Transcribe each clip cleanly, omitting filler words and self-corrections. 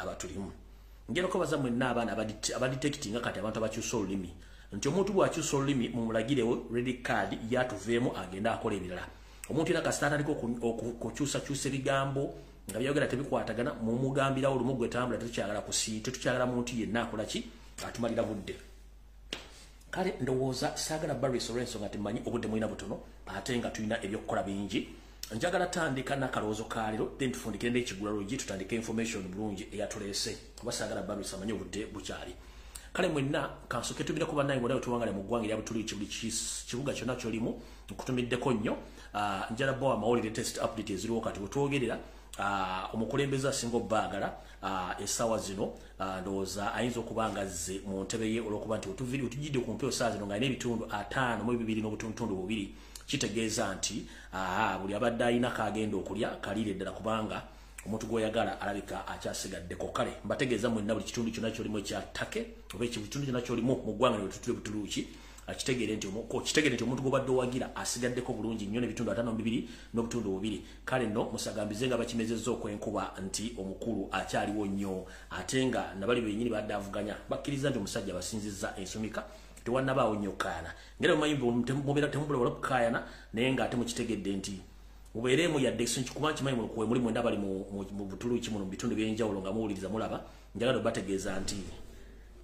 abatulimu ngero ko bazamwe n'abaana abadetectinga kati abantu abakyusa olulimi nti omuntu bw'akyusa olulimi mumulagirewo red card yatuveemu agenda akola ebirala omuntu era kasita ataliko okukyusa ebigambo nga byogera tebikwatagana mumugambirawo olumu gwe tambula tetukyagala muntu yenna akola ki atumalira budde kale ndowooza saagala Barris olw'ensonga temanyi obudde mulina butono ate nga tulina ebyokukola bingi njagala tandika n'akalowoozo ka leero then tufundikire n'ekigulalogi tutandike information bulungi eyatuleese kuba saagala Barris amanyi obudde bukyali kale mwenna kansoke tubira kuba naye ngolayo tuwangale mu ggwanga erya Butuluki buli kibuga kyonna kyolimu nkutumiddeko nnyo njala bo amawulire test update eziriwo kati wetwogerera omukulembeze asinga obbaagala essaawa zino ndowooza ayinza okuba nga azze mu ntebe ye olw'okuba nti otujjidde ku mpeo saa zino nga alina ebitundu 5 n'obutundu 2 kitegeeza nti buli abadde alina kagenda okulya kaliire ddala kubanga omuntu gw'oyagala alabika akyasigaddeko kale mbategeeza mwenna buli kitundu kyonna kyolimu ekyattake oba ekitundu kyonna kyolimu mu ggwanga ne tutule Butuluki kitegere nti omuntu gw'obadde owagira asigaddeko bulungi nnyo n'ebitundu 52 n'obutundu 2 kale nno musagambize nga bakimezezza okwenkuba nti omukulu akyaliwo nnyo ate nga nabali bennyini badde avuganya bakkiriza nti omusajja basinzizza ensumika tewannabaawo nnyo kaayana ngera mumanyi mubeera temubula wala kukaayana naye ng'ate mukitegedde nti mubeeremu yadde kuba kimanyi muli mwenda bali mu Butuluki muno mu bitundu by'enjawulo nga muwuliriza mulaba njagala bategeeza nti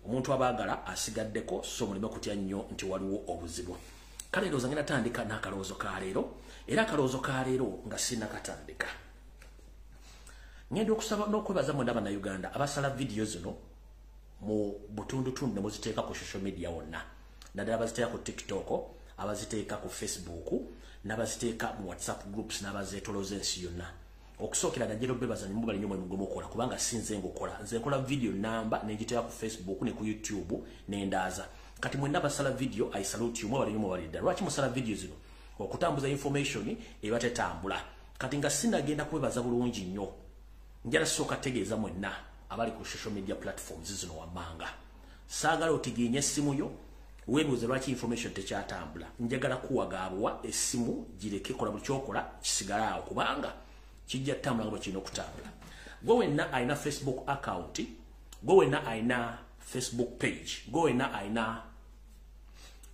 omuntu abaagala asigaddeko so mulime kutya nnyo nti waliwo obuzibu kale looza ngenda tandika n'akalowoozo ka leero era akalowoozo ka leero nga sinnakatandika ngenda okusaba n'okwebaza mwenda bannayuganda abasala vidiyo zino mu butundutundu ne muziteeka ku social media wonna naddala abaziteeka ku TikTok abaziteeka ku Facebook n'abaziteeka mu WhatsApp groups n'abazeetolooza ensi yonna okusookera najjera obebaza ne mubali nnyo mwe mugwe mukola kubanga si nze ngukola nze nkola video namba negiteeka ku Facebook ne ku YouTube n'endaaza kati mwenna basala video I salute you mwebali nnyo mwebali lwaki musala video zino okutambuza information eba tetambula kati nga sinagenda kwebaza bulungi nnyo njala sooka tegeeza mwenna abali ku social media platforms zino wammanga saagala otiginya essimu yo weebuuze lwaki information tekyatambula njagala kuwagaabwa essimu gireke kola buli kyokola kisigala awo kubanga kijja tambula nga kirina okutambula gwe wenna alina Facebook account gwe wenna alina Facebook page gwe wenna alina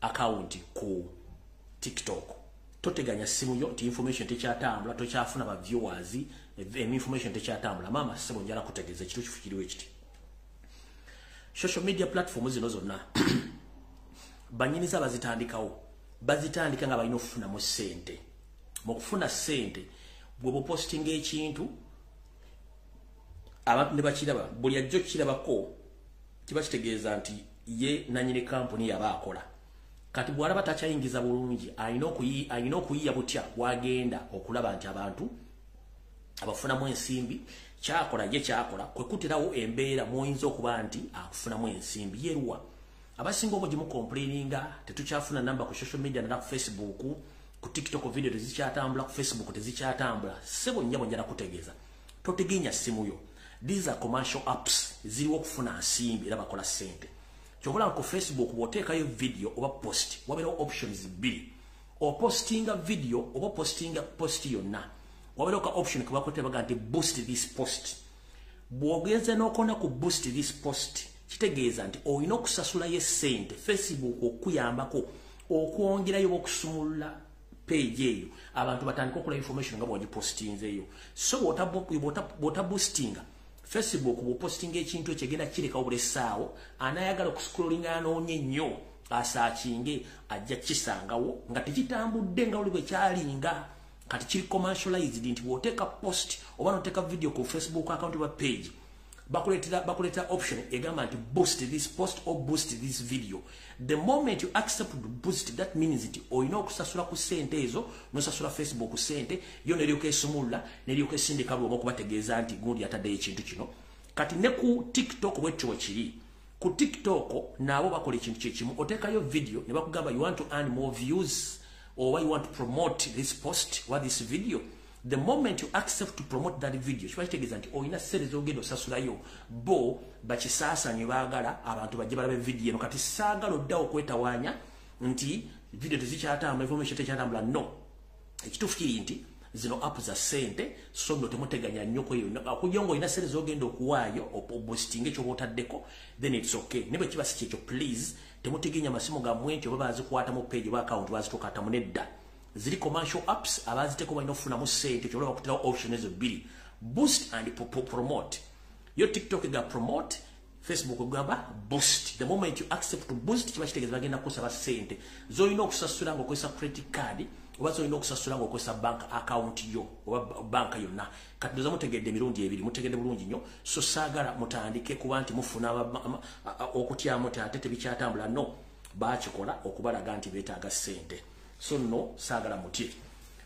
account ku TikTok toteganya ssimu yo ti information tekyatambula tokyafuna ba viewers information tekyatambula mama sebo njala kutegeeza kitu kifukiriwe kiti social media platforms zino zonna banyiniza bazitandika nga balina okufunamu ssente mu kufuna ssente bwe postinga ekintu abantu ne bakiraba buli ajjo kirabako kiba kitegeeza nti ye nanyine company yaba akola kati bw'alaba takyayingiza bulungi alina okuyiya butya wagenda okulaba nti abantu abafunamu ensimbi kyakola kwe kuterawo embeera mwoyinza okuba nti akufunamu ensimbi yeruwa abasinga omugi mu complaininga tetukyafuna namba ku social media na ku Facebook ku TikTok video tezikyatambula ku Facebook tezikyatambula sebo nnyabo njala kutegeeza totegenya simu yo these are commercial apps ziriwo okufuna nsimbi era bakola ssente kyobula ku Facebook bw'oteekayo video oba post wabeerawo options bbiri opostinga video oba postinga post yonna wabeerawo ka option ke bakutebaga nti boost this post bw'ogenze n'okona ku boost this post kitegeeza nti olina okusasulayo ssente Facebook okuyambako okwongerayo okusumulula page eyo abantu batandika okukola information nga bwagipostinzeeyo so bw'otaboostinga Facebook bw'opostinga ekintu ekyegenda kireka buli ssaawo anayagala okuscrollinga anoonye nnyo asaakinge ajja kisangawo nga tekitambudde nga buli bwe kyalinga kati kiri commercialized nti bw'oteeka post oba n'oteeka video ku Facebook account oba page bakuleetera option egamba nti boost this post or boost this video. The moment you accept to boost, that means nti olina okusasula ku ssente ezo nosasula Facebook ku ssente yo neryoka esumulula neryoka esindika lwomu okubategeeza nti gundi yataddeyo ekintu kino. Kati ne ku TikTok bwekyo kiri. Ku TikTok nabo bakola ekintu kyekimu oteekayo video ne bakugamba you want to earn more views or you want to promote this post or this video. The moment you accept to promote that video, kiba kitegeeza nti olina ssente z'ogenda osasulayo bo bakisaasanye baagala abantu bajje balabe video eno. Kati saagala oddawo okwetawaanya nti video tezikyatambula, information tekyatambula. No, ekituufu kiri nti zino app za sente so no temuteganya nnyo ko yo akujongo ina sente zogenda okuwaayo boosting ekyo botaddeko then it's okay nibe kiba sikyo please temutegenya masimu ga mwentyo baba azikwata mu page ba account bazitokata munedda ziri commercial apps abaziteko balina ofuna mu sente kyo bakutira option ezo bili boost and promote yo TikTok ga promote Facebook gamba boost the moment you accept to boost kiba kitegeza bagenda kusaba sente zoyina okusasula ngo kwesa credit card obazo ino okusasula ngo kwesa bank account yo oba bank yonna kati doza mutegedde mirundi ebiri mutegedde bulungi nnyo so sagala mutandike kuba nti mufuna okutyamu tatete bikyatambula no bakikola okubalaga nti beetaaga sente so no sagala muti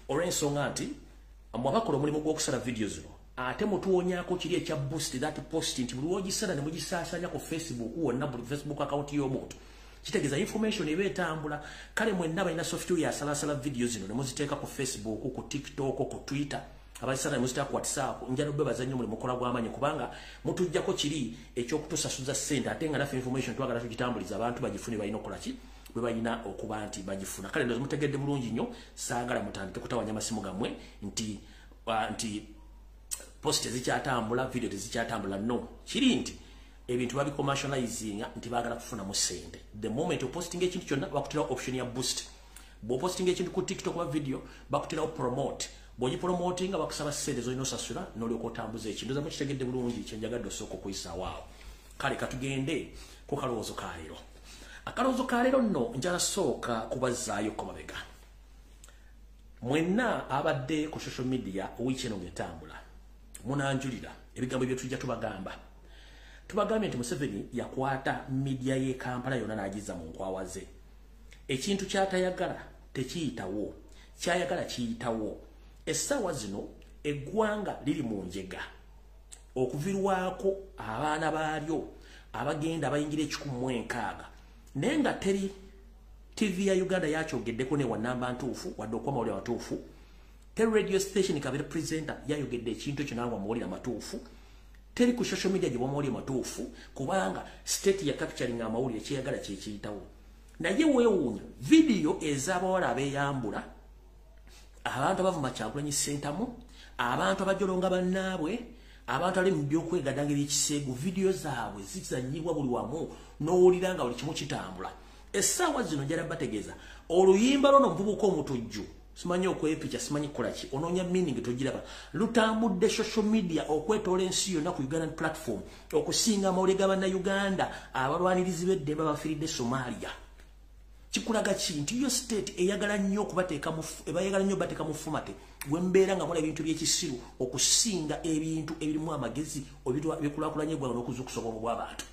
olw'ensonga nti mwabakola omulimu gw'okusala videos zino ate mutuwonyako kiri ekya boost that post nti buli wogisala ne mugisaasanya ku Facebook wonna buli Facebook account y'omuntu kitegeza information ebetambula kale mwenna balina software ya salasala videos zino ne muziteeka ku Facebook ku TikTok ku Twitter abalisala ne muziteeka ku WhatsApp njalo bwe bazannyo mulimu kola gw'amanyi kubanga mutujjako kiri ekyokutusasuza sente ate nga nafe information twagala tugitambuliza abantu bagifune balina okola ki bwe balina okuba nti bagifuna kale ndozi mutegedde bulungi nnyo saagala mutandike kutawanya amasimu gammwe nti post ezikyatambula video tezikyatambula no kiri nti ebintu babi commercializing nti bagala kufuna mu sente the moment posting ekintu kyonna bakutira option ya boost bo posting ekintu ku TikTok wa video bakutira promote boji promoting bakusaba sente zo ino sasula noli okotambuza ekintu zamu kitegedde bulungi kyenjagadde osoko kuisa wao kale katugende ku kalowoozo kalero akalowoozo kalero nno njala sooka kubazaayo ko mabega mwenna abadde ku social media wiiki eno ng'etambula munanjulira ebigambo bye tujja tubagamba tubagambye nti Museveni yakwata media ye Kampala yonna n'agiza mu nkwawa ze ekintu kyatayagala tekiyitawo kyayagala kiyitawo essaawa zino eggwanga liri mu njega okuvirwako abaana baalyo abagenda abayingira 16 naye nga teri TV ya Uganda yakyogeddeko ne wanamba ntuufu wadde okuba mawulire matuufu teri radio station kabiri presenter yayogedde ekintu ekyo nangwa mawulire matuufu teri ku social media gye mawulire matuufu kubanga state ya capturing amawulire kyeyagala kyekiyitawo naye weewuunya video ez'abawala abeyambula abantu abavuma Kyagulanyi Sentamu abantu abajolonga bannaabwe abantu ali mu byokwegaddangira ekiseegu video zaabwe zizanyibwa buli wamu n'owulira nga buli kimu kitambula essaawa zino njala bategeeza oluyimba lwono muvubuka omutujju simanyi okwepicha simanyi kolaki ononya meaning togiraba lutambudde social media okwetoola ensi yonna ku Ugandan platform okusinga amawulire g'abanna Uganda abalwanirizi b'eddembe abafiiridde Somalia kikulaga ki nti yo state eyagala nnyo okubateeka mu ebayagala nnyo bateeka mu fumate wembeera nga mola ebintu by'ekisiru okusinga ebintu ebirimu amagezi ebikulakulanye eggwanga n'okuzuukusa obwongo bw'abantu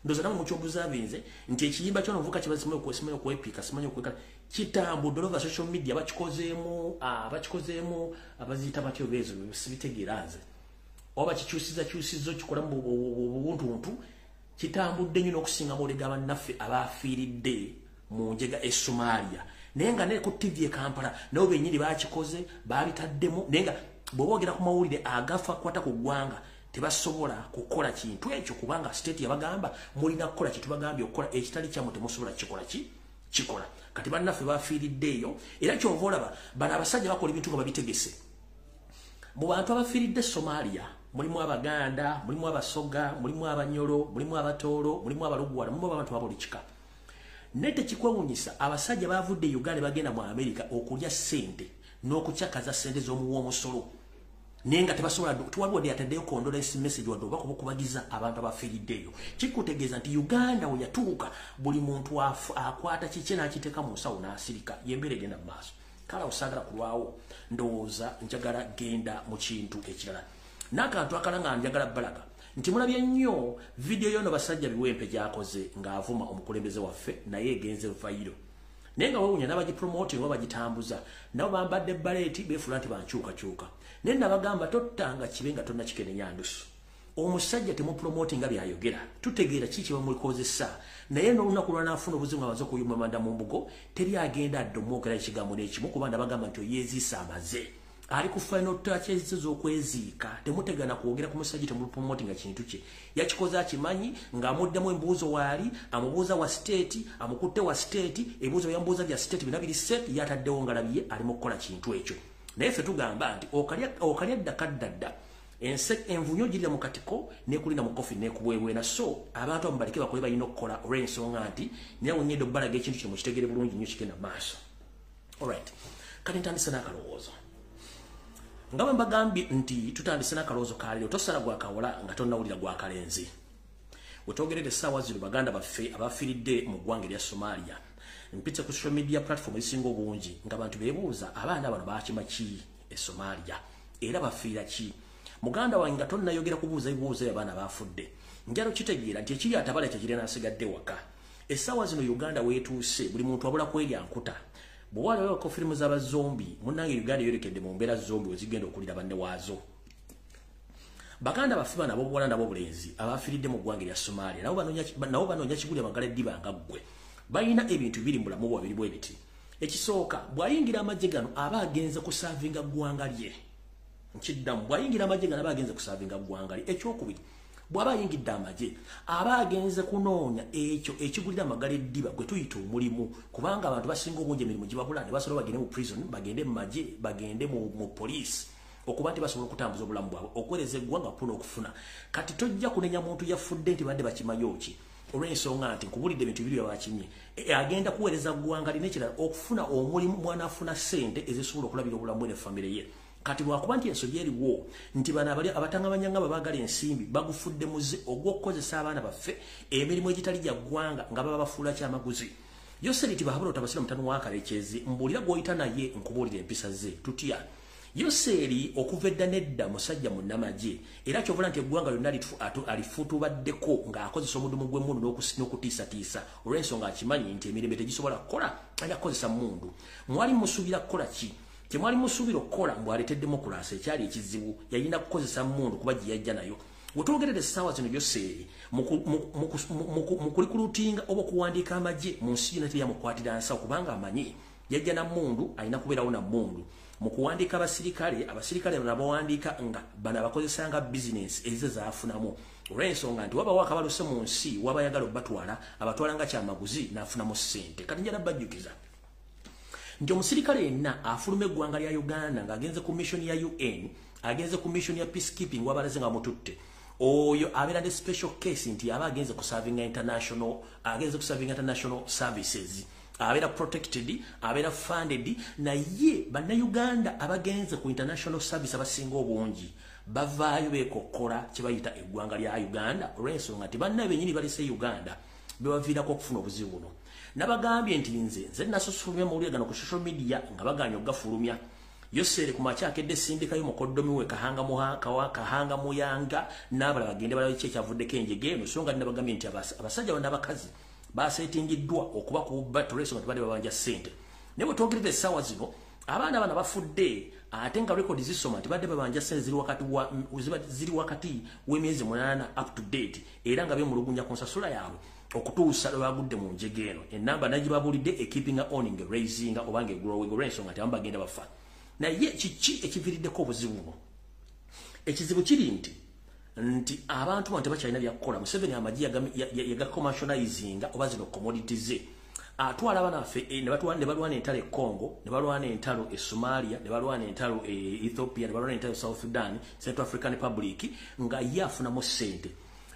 ndoza namwe mukyobuzaabinze nti ekiyimba kyono muvuka kibazimanyi okwepika simanyi okwekala kitambudde olova social media bakikozeemu abaziyita batyo beezo sibitegeera nze oba kikyusiza kikola mu buntuntu kitambudde nnyo n'okusinga amawulire g'abannaffe abaafiiridde mu njega e Somalia naye nga ne ku TV e Kampala nabo bennyini bakikoze babitaddemu naye nga bw'oboogera ku mawulire agafa kwata ku ggwanga tebasobola kukola kintu ekyo kubanga state yabagamba mulina kukola kitubagambye okukola ekitali kyamu temusobola kikola kati bannaffe bafiiriddeeyo era kyova olaba bano abasajja bakola ebintu nga babitegese mu bantu abafiiridde Somalia mulimu Abaganda mulimu Abasoga mulimu Abanyolo mulimu Abatoolo mulimu Abalugwala mulimu abantu ba buli kika nete kikwewunyisa abasajja bavudde Uganda bagenda mu America okulya sente n'okukyakaza sente z'omuwa omusolo nenga tebasobola tuwaliwo yataddeyo condolence message wadde oba kubagiza abantu abafiiriddeeyo kikutegeeza nti Uganda we yatuuka buli muntu akwata kikye n'akiteeka mu nsawo n'asirika yembeera egenda mu maaso kale osaagala kulwawo ndowooza njagala genda mu kintu ekirala n'akantu akala nga njagala balaga nti mulabye nnyo video yono basajja biwempe gyakoze ng'avuma omukulembeze waffe naye egenze vayiro naye nga wewunya n'abagipromoting oba bagitambuza nabo bambadde baleeti beefula nti bankyukakyuka naye nabagamba tottanga kibe nga tonna kikenenya ndusu omusajja temupromoting nga byayogera tutegeera kiki bamulikozesa naye n'olunaku lwanaafuna obuzibu nga baze okuyuma manda mu mbugo teri agenda adde omwogera ekigambo n'ekimu kuba nabagamba nti oyeeziisa amaze ali ku final touch ez'okweziika temutegana kwogera ku musajja temupromoting kintu kye yakikoze akimanyi ng'amuddemu embuuzo waali amubuuza wa state amukutte wa state ebibuuzo byambuuza bya state bina biri set yataddewo ngalabiye alimu kukola kintu ekyo naye ffe tugamba nti okalya ddakaddadda envunyo girira mu katiko nekulina mu kofi nekubwebwena so abantu amubalike bakole balina okukola olw'ensonga nti nawe nnyo ebbalaga ekintu kino mukitegere bulungi nnyo kigenda maaso. Alright, kati ntandise n'akalowoozo nga bwe mbagambye nti tutandise n'akalowoozo kaleero tosala gwakawula nga tonnawulira gwakalenzi. Wetwogeredde essaawa zino baganda baffe abafiiridde mu ggwanga erya Somalia mpitse ku social media platform ezisinga obungi ng'abantu beebuuza abaana bano baakima ki e Somalia era bafiira ki. Muganda wange nga tonnayogera kubuuza bibuuzo abaana baafudde njalo kitegeera nti ekiri atabala ekyo nasigadde waka. Essaawa zino Uganda weetuuse buli muntu abula kwerya nkuta. Bw'owala weko firimu z'abazombi munnange Uganda yolekedde mu mbeera zombi wezigenda okulira banne waazo. Baganda baffe bano ab'obuwala nabo bulenzi abafiiridde mu ggwanga erya Somalia nabo banoonya kigulya magala eddiba nga ggwe. Balina ebintu biri mu bulamu bwabiri bwe biti. Ekisooka bw'ayingira amagye gano aba agenze kusaavinga ggwanga lye. Nkiddamu bw'ayingira amagye gano aba agenze kusaavinga ggwanga lye. Ekyokubiri bw'aba ayingidde amagye aba agenze kunoonya ekyo ekigulira amagala eddiba gwe tuyita omulimu kubanga abantu basinga obungi emirimu gibabula ne basobola bagende mu prison bagende mu magye bagende mu poliisi okuba nti basobola okutambuza obulamu bwabwe okuweereza eggwanga puna okufuna. Kati tojja kunenya muntu yafudde nti badde bakimanyoki olw'ensonga nti nkubulidde ebintu bibiri byabakimye agenda kuweereza ggwanga lina ekirala okufuna omulimu mwana afuna ssente ezisobola okulabira obulamu bwe ne famire ye. Kati lwakuba nti ensonga eriwo nti bano abatangabanyanga babaagala ensimbi bagufudde muze ogw'okukozesa abaana baffe emirimu egitali gya ggwanga nga baba bafuula kyamaguzi. Yoseriti bahabula otabasira mutano wa Kalekyezi mbuulira gw'oyita naye nkubuulira empisa ze tutya. Yoseri okuva edda nedda musajja mu Namagye era kyovula nti eggwanga lyonna alifutubaddeko ng'akozesa omudumu gw'emmundu n'okutiisatiisa olw'ensonga akimanyi nti emirembe tegisobola kukola ali akozesa mmundu. Mwali musuubira kukola ki? Temwali musuubira okukola mbw'aleete demokulasi ekyali ekizibu yalina kukozesa mmundu kuba gye yajja nayo. Wetwogeredde essaawa zino Yoseri mu kulikulutinga oba okuwandiika amagye mu nsi yonna teryamukwatira nsawo kubanga amanyi yajja na mmundu alina kubeerawo na mmundu. Mu kuwandiika abasirikale nabawandiika nga bano abakozesa nga bizinensi ezize zaafunamu olw'ensonga nti wabawo akabaluse mu nsi waba ayagala obatwala abatwala nga kyamaguzi n'afunamu ssente. Kati njala bajjukiza nti omusirikale yenna afuluma eggwanga lya Uganda ng'agenze ku mission ya UN agenze ku mission ya peacekeeping wabalaze nga mututte oyo abeera ne special case nti aba agenze kusavinga international services abeera protected abeera funded naye bannayuganda abagenze ku international service abasinga obungi bavaayo beekokkola kye bayita eggwanga lya Uganda olw'ensonga nti bannaye bennyini balese Uganda bebaviirako okufuna obuzibu buno. Nabagambye nti nze nasusufulumya mawulire gano ku social media nga baganya okugafulumya. Yoseri ku makya akedde sindikayo mukoddomi we kahanga muyanga n'abalala bagende balaba ki ekyavuddeko enjege eno so nga nabagambye nti abasajja bano n'abakazi baseetingiddwa okuba ku batulesonga tebadde babanja ssente. Naye bwe twogeredde essaawa zino abaana bano bafudde ate nga rekodi zisoma nti badde babanja ssente ziri wakati w'emyezi 8 up to date era nga beemulugunya ku nsasula yaabwe okutuusa lwe bagudde mu njege eno. Ennamba nagibabulidde ekeeping owning raising obanga growing olw'ensonga nti abamu bagenda bafa. Naye kiki ekiviiriddeko obuzibu buno? Ekizibu kiri nti abantu bano tebakyalina byakukola. Museveni amagye yagacommercializinga oba zino commodities ze atwala abaana baffe ne balwana entalo e Congo ne balwana entalo e Somalia ne balwana entalo e Ethiopia ne balwana entalo e South Sudan Central African Republic nga ye afunamu ssente.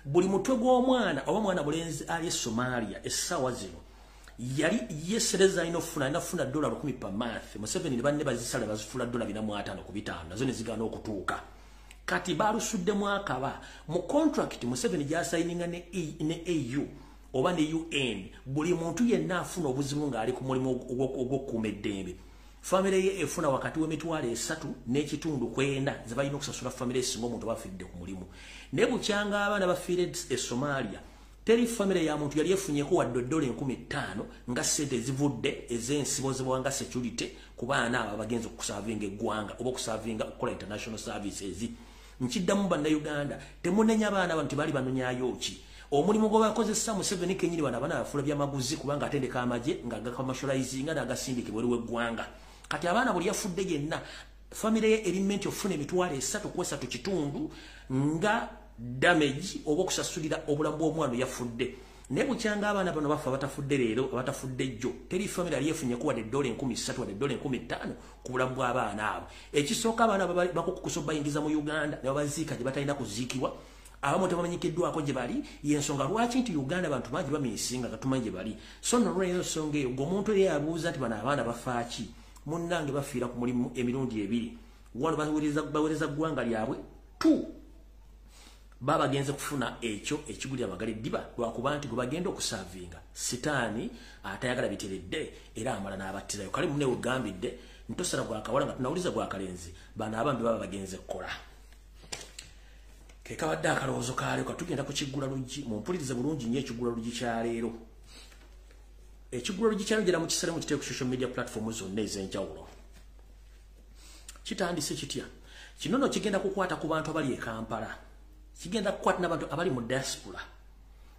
Buli mutwe gw'omwana oba mwana bulenzi ali e Somalia essaawa zino yali yesereza inofuna $100 per month. Museveni ne banne bazisala bazifula $450 ku bitaano nazo ne zigaana okutuuka. Kati balusuddemu akaba mu contract Museveni gyasayininga ne AU oba ne UN buli muntu yenna afuna obuzibu ng'ali ku mulimu ogw'okukuuma eddembe. Famire ye efuna wakati w'emitwalo 3.9 ze balina okusasula famire esinga omuntu bafidde ku mulimu. Ne bukyanga abaana bafiire e Somalia teri famire ya muntu yali efunyeko wadde $50,000 nga ssente ezivudde ez'ensibo zibwanga security ku baana abo bagenza okusavinga eggwanga oba okusavinga okukola international services. Nkiddamu bannayuganda temunenya abaana abantu bali banonyayo ki omulimu gwe bakozesa Museveni kenyini bana abaana bafula byamaguzi kubanga atendeka amagye nga agacommercializinga n'agasindike bweri w'eggwanga. Kati abaana buli yafudde yenna famire ye erimenti ofuna emitwalo 3.3 nga damage oba okusasulira obulamu bw'omwana yafudde. ne bukyanga abaana bano bafa batafudde leero batafudde jjo teri family aliyefunye kuwa $1,300 wadde $5,000 ku bulamu bw'abaana abo ekisooka abaana bakukuso bayingiza mu Uganda ne babaziika gye batalina kuziikibwa abamu tebamanyikiddwako gye bali y'ensonga lwaki nti Uganda bantu bangi bamisinga katumanyi gye bali so nolweyo ensonga eyo ng'omuntu ye abuuza nti bano abaana bafaaki munnange bafiira ku mulimu emirundi 2 wano baweereza ggwanga lyabwe 2 baba genze kufuna ekyo ekigulya magale diba lwakuba nti gwe bagenda okusavinga sitaani atayagala biteredde era amala n'abattirayo kale munne wegambidde ntosala gwakawala nga tunawuliza gwakalenzi bano abambi baba bagenze kukola kekabadde akalowoozo kaleero katugenda ku kiggula luggi mumpulirize bulungi nnyo ekiggula luggi kya leero ekiggula luggi kya leero mu kisale mu kiteeko ku social media platform zonna ez'enjawulo kitandise kitya kino nno kigenda kukwata ku bantu abali e Kampala kigenda kukwata n'abantu abali mu diaspora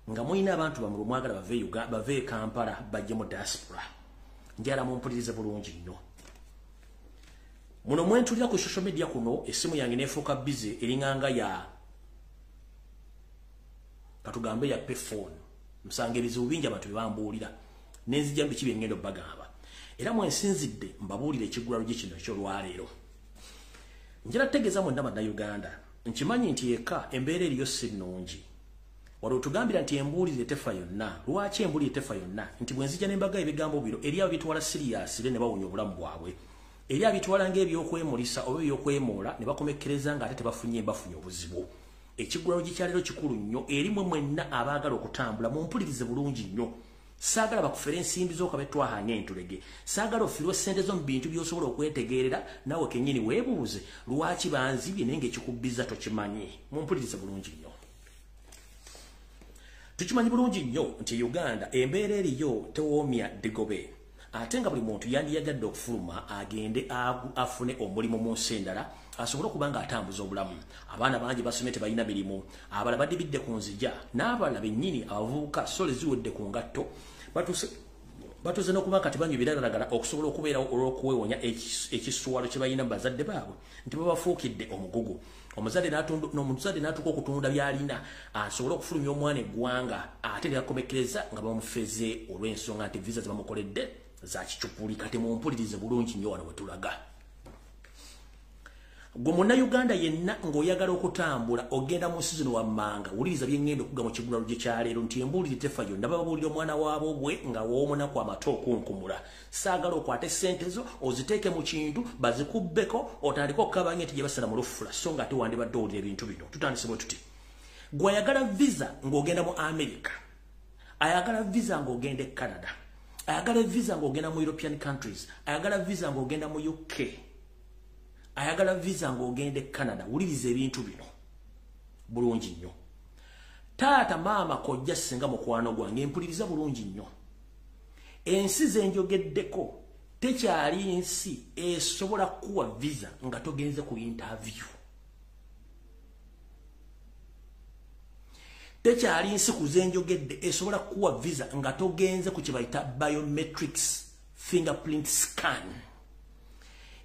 nga muyina abantu bamwe mwagala bave e Kampala bajje mu diaspora njala mumpulirize bulungi nnyo muno mwentulira ku social media kuno esimu yange nefuuka busy eringanga ya katugambe ya payphone msanga ebizibu bingi abantu bebambuulira nenzija mbi kibi ngendo bagamba era mwensinzidde mbabuulire ekiggula luggi kino ekyolwaleero njala tegeza mu ndama na Uganda nkimanyi nti eka embeera eriyo si nnungi wali otugambira nti embuulire tefa yonna lwaki embuulire tefa yonna nti bwenzija n'embaga ebigambo biro eri abitwala serious ne bawonya obulamu bwabwe eri abitwala ng'ebyokwemulisa oba ebyokwemuula ne bakomekkereza ng'ate tebafunye bafunye obuzibu ekiggula luggi kya leero kikulu nnyo erimwe mwenna abaagala okutambula mumpulirize bulungi nnyo saagala bakufere ensimbi z'okabetwahanya entulege saagala ofirwe ssente zo mu bintu by'osobola okwetegeerera nawe kennyini weebuuze lwaki banzibye naye ng'ekikubbiza tokimanyi mumpulirize bulungi nnyo tukimanyi bulungi nnyo nti Uganda embeera eriyo tewoomya digobe ate nga buli muntu yandiyagadde okufuluma agende afune omulimu mu nsi endala asobole okuba ng'atambuza obulamu abaana bangi basomye tebalina mirimu abalala badibidde ku nzija n'abalala bennyini abavubuka sole ziwedde ku ngatto batuuse n'okuba kati banywa ebiragalalagala okusobola okubeerawo olw'okuwewonya ekisuwalo kye balina mu bazadde baabwe nti babafuukidde omugugu omuzadde n'atuuka okutunda by'alina asobole okufulumya omwana eggwanga ate ne bakomekkereza nga bamufeze olw'ensonga nti visa zebamukoledde za kicupuli kati mumpulirize bulungi nnyo wano we tulaga gwe munnayuganda yenna ng'oyagala okutambula ogenda mu nsi zino wammanga wuliriza bye ŋŋenda okuga mu kiggula luggi kya leero nti embuulire tefa yonna bababuulira omwana waabo bwe nga w'omunaku amata okunkumula saagala okwate ssente zo oziteeke mu kintu bazikubbeko otandike okukabanya nti gye basala mu lufula so nga ate wandibadde owulira ebintu bino tutandise bwe tuti gwe ayagala visa ng'ogenda mu America ayagala visa ng'ogenda e Canada ayagala visa ng'ogenda mu European countries ayagala visa ng'ogenda mu UK ayagala visa ng'ogende Canada wuliriza ebintu bino bulungi nnyo taata maama kojja singa mukwano gwange mpuliriza bulungi nnyo ensi zenjogeddeko tekyali nsi esobola kuwa visa nga togenze ku interview tekyali nsi kuzenjogedde esobola kuwa visa nga togenze ku kye bayita biometrics fingerprint scan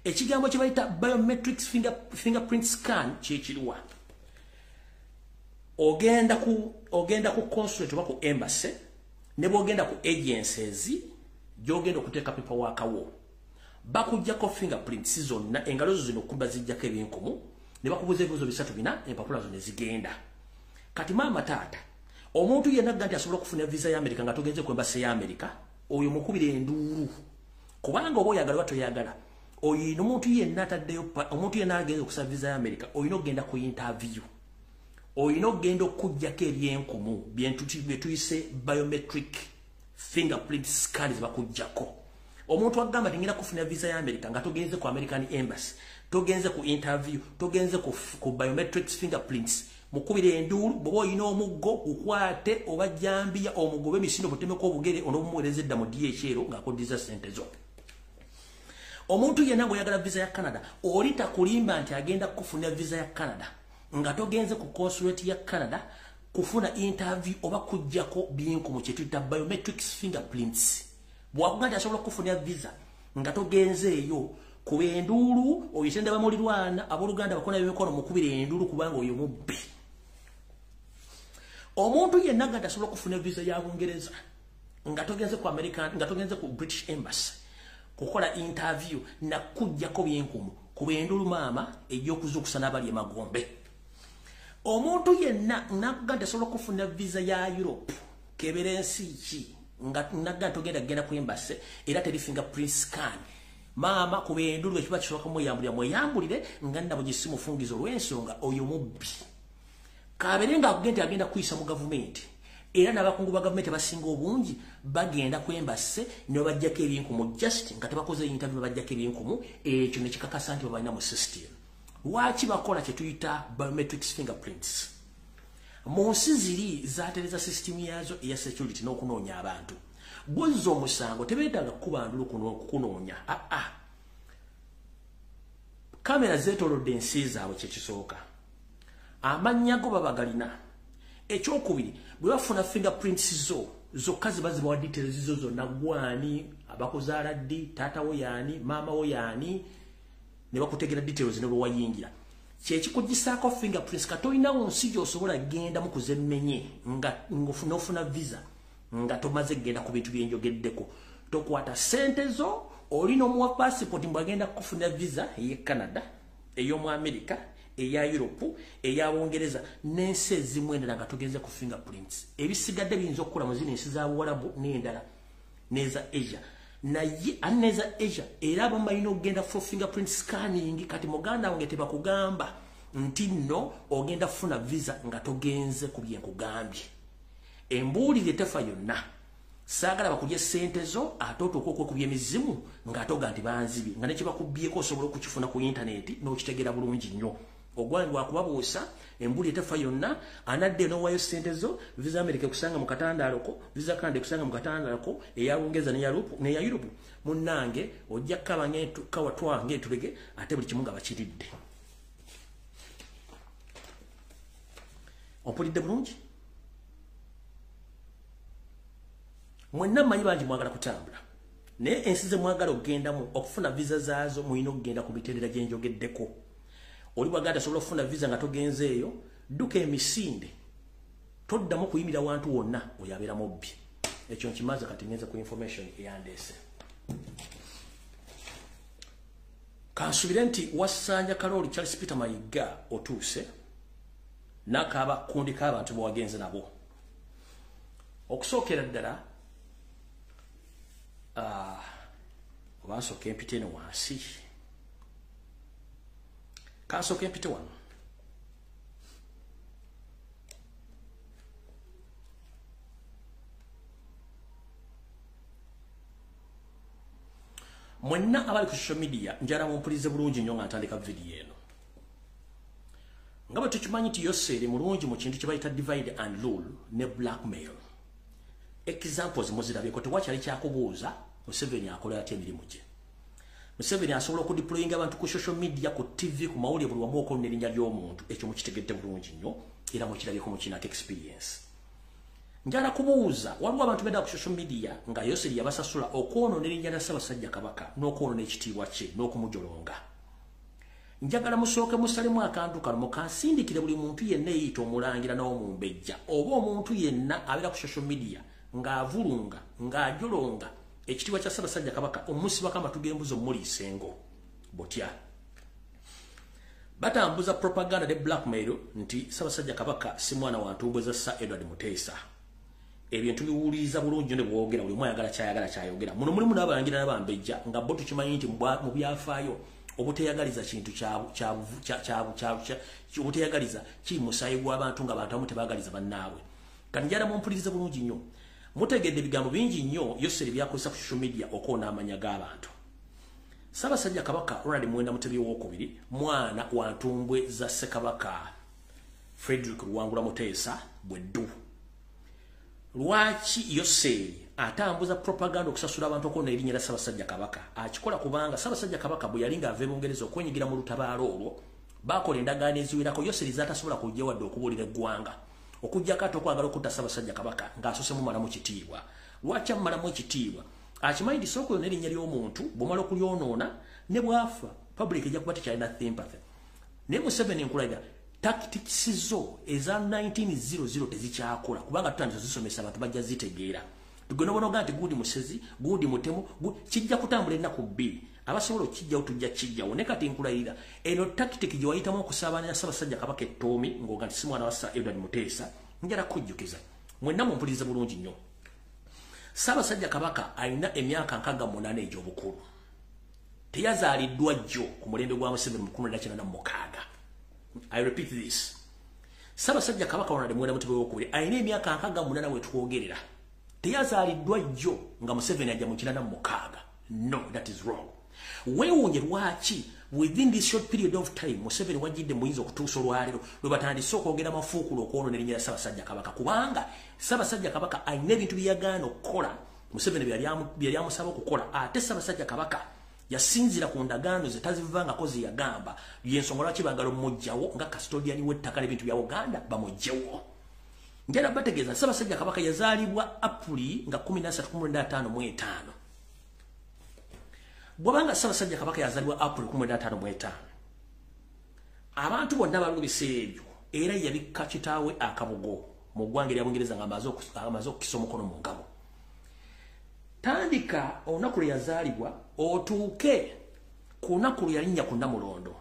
ekigambo kye bayita biometrics fingerprint scan kyekiriwa ogenda ku consulate oba ku embassy ne bwogenda ku agencies gyogenda okuteeka paperwork wo bakujjako fingerprints zonna engalo zo zino okuba zijjako ebyenkumu ne bakubuza ebibuuzo 3 empapula zo ne zigenda kati maama taata omuntu yenna agga nti asobola okufuna visa ya America nga togenze ku embassy ya America oyo mukubira enduulu kubanga oba oyagala oba toyagala oyino omuntu yenna ataddeyo omuntu yenna agenze okusaba visa ya America oyina okugenda ku interview oyina okugenda okujjako ebyenkumu byetuyise biometric fingerprint scan zebakujjako omuntu agamba tingenda kufuna visa ya America nga togenze ku American Embassy togenze ku interview togenze ku biometrics fingerprints mukubire enduulu bwoba oyina omuggo ukwate oba jambiya omugobe emisinde obutemeko obugere onobumuweereza edda mu DHL ng'akoddiza ssente zo omuntu yenna bw'oyagala visa ya Canada oli takulimba nti agenda kufuna visa ya Canada nga togenze ku consulate ya Canada kufuna interview oba kujjako byenkumu kye tuyita biometrics fingerprints bw'akugamba asobola kufuna visa nga togenze eyo kuba enduulu oyitenda bamulirwana abooluganda bakona by'emikono mukubira enduulu kubanga oyo mubbi omuntu yenna nga tasobola okufuna visa ya Bungereza nga togenze ku American nga togenze ku British Embassy kukola interview na kujjako byenkumu ku bendulu maama ejokuzukusa n'abali emagombe. Omuntu yenna nga tasobola okufuna visa ya Europe keberensi ki nga naga togenda ku Embassy era teri fingerprint scan maama ku bendulu ekiba kisoboka mweyambulire nga ndabo gisimu fungizo lw'ensonga oyo mubbi kaberenga agenda kuyisa mu government era n'abakungu ba government basinga obungi bagenda ku Embassy ne bajjako ebyenkumu just nga tebakoze interview bajjako ebyenkumu ekyo ne kikakasa nti babalina mu system. Lwaki bakola kye tuyita biometric fingerprints? Mu nsi ziri zaatereza system yazo eya security n'okunoonya abantu. Bwozza omusango tebeetaaga kubandulu kunoonya. Kamera zeetoolodde ensi zaabwe kye kisooka. Amannya go babagalina. Ekyokubiri bwe bafuna fingerprints zokka ziba zibawa details zo zonna gwani abakuzaala ddi taata wo yaani maama wo yaani ne bakutegera details ne bwe wayingira. Kyekikugisaako fingerprints katolina nsi gy'osobola genda mu kuzemmenye nga n'ofuna visa nga tomaze genda ku bintu byenjogeddeko. Tokwata ssente zo olina omuwa passport mbwagenda kufuna visa ey'e Canada ey'omu America eya Europe eya Bungereza n'ensi ezimu endala nga togenze ku fingerprints. Ebisigadde biyinza okukola mu zino ensi za Buwarabu n'endala n'eza Asia naye aneza Asia era abo balina okugenda for fingerprint scanning. Kati muganda wange tebakugamba nti nno ogenda kufuna visa nga togenze ku byenkugambye. Embuulire tefa yonna saagala bakubye ssente zo ate otuuka ku by'emizimu ng'atoga nti banzibi nga nekibakubbyeko osobola okukifuna ku internet n'okitegeera bulungi nnyo. Ogwange wakubabuusa embuli etefa yonna anadde n'owayo ssente zo visa America kusanga mu katandalako visa Canada kusanga mu katandalako eya Bungereza n'eya Europe munnange ojja kaba kawa twange tulege ate buli kimu nga bakiridde. Ompulidde bulungi? Mwenna mmanyi bangi mwagala kutambula naye ensi ze mwagala okugendamu okufuna visa zaazo mulina okugenda ku mitendera gye njogeddeko. Oli bwaganda asobola okufuna visa nga togenze eyo dduka emisinde toddamu kuyimira wantu wonna oyo abeera mubbi. Ekyo nkimaze kati ngenze ku information eyandeese. Kansubire nti Wasanja Kaloli Charles Peter Mayiga otuuse n'akaaba kundi k'abantu be wagenze nabo. Okusookera ddala obansooka empite eno wansi kansooka empite wano. Mwenna abali ku social media njala mumpulize bulungi nnyo nga ntandika video eno. Nga bwe tukimanyi nti Yoseri mulungi mu kintu kye bayita divide and rule ne blackmail. Examples muzirabyeko tewakyali kyakubuuza Museveni akola atya emirimu gye. Museveni asobola okudeployinga abantu ku social media ku TV ku mawulire buli wamu okola n'erinnya ly'omuntu ekyo mukitegedde bulungi nnyo era mukirabyeko mukinako experience. Njala kubuuza waliwo abantu benda ku social media nga Yoseri yabasasula okwonoona erinnya lya Ssaabasajja Kabaka n'okwonoona ekitiibwa kye n'okumujolonga. Njagala musooke musalemu akantu kano mukansindikire buli muntu yenna eyita omulangira n'omumbejja oba omuntu yenna abeera ku social media ng'avulunga ng'ajolonga ekitiibwa kya Ssaabasajja Kabaka omusibako amatu g'embuzi omuliisengo botya. Batambuza propaganda ne blackmail nti Ssaabasajja Kabaka si mwana wa ntumbwe za Sir Edward Muteesa. Ebintu biwuliriza bulungi ne bwogera buli mwayagala kyayogera. Muno mulimu n'abalangira n'abambejja nga bo tukimanyi nti mu byafaayo obuteyagaliza kintu obuteyagaliza kiri musaayi gw'abantu nga abantu abamu tebaagaliza bannaabwe. Kati njala mumpuliriza bulungi nnyo. Mutegedde ebigambo bingi nnyo Yoseri byakozesa ku social media okoona amanya g'abantu. Ssaabasajja Kabaka Ronald Mwenda Mutebi II mwana wa ntumbwe za Ssekabaka Frederick Luwangula Muteesa bweddu. Lwaki Yoseri atambuza propaganda okusasula abantu okoona erinnya lya Ssaabasajja Kabaka? Akikola kubanga Ssaabasajja Kabaka bwe yali ng'ava e Bungereza okwenyigira mu lutabaalo olwo baakola endagaano eziwerako Yoseri z'atasobola kujja wadde okubuulira eggwanga. Okujjako ate okwagala okutta Ssaabasajja Kabaka ng'asosemu malamu kitiibwa. Lwaki amumalamu ekitiibwa? Akimanyi nti sookoyo n'erinnya ly'omuntu bw'omala okulyonoona ne bw'afa public ejja kuba tekyalina sympathy. Naye Museveni nkulaga tactics zo eza 1900 tezikyakola kubanga tutandise zisomesa abantu bajja zitegeera tugenda bonoga nti gudi musezi gudi mutemu kijja kutambula ennaku bbiri abasobola okijjawo tujja kijjawo ne kati nkulayira eno tactic gye wayitamu okusaabanya Ssaabasajja Kabaka ettoomi ng'oga nti si mwana wa Sir Edward Muteesa njala kujjukiza mwenna mumpulirize bulungi nnyo Ssaabasajja Kabaka alina emyaka 68 egy'obukulu teyazaaliddwa jjo ku mulembe gwa Museveni mu 1996. I repeat this. Ssaabasajja Kabaka wanade mwenda mutebe w'okubiri alina emyaka 68 wetwogerera teyazaaliddwa jjo nga Museveni ajja mu 1996. No, that is wrong. Weewunye lwaki within this short period of time Museveni wajjidde muyinza okutuusa olwaleero lwe batandise okwogera mafuukulo okwonoona erinnya lya Ssaabasajja Kabaka kubanga Ssaabasajja Kabaka alina ebintu bye yagaana okukola Museveni bye yamusaba okukola ate Ssaabasajja Kabaka yasinzira ku ndagaano ze tazivangako ze yagamba y'ensonga lwaki baagala omujjawo nga custodian w'ettaka n'ebintu bya Uganda bamujjewo. Njala bategeeza Ssaabasajja Kabaka yazaalibwa April nga 13-1955. Bwabanga Ssaabasajja Kabaka yazaalibwa April 1955 abantu bonna balubisa ebyo era yabikka kitaawe akabugo mu ggwanga lya Bungereza nga amaze okukisa omukono mu ngabo. Tandika olunaku lwe yazaalibwa otuuke ku lunaku lwe yalinnya ku Namulondo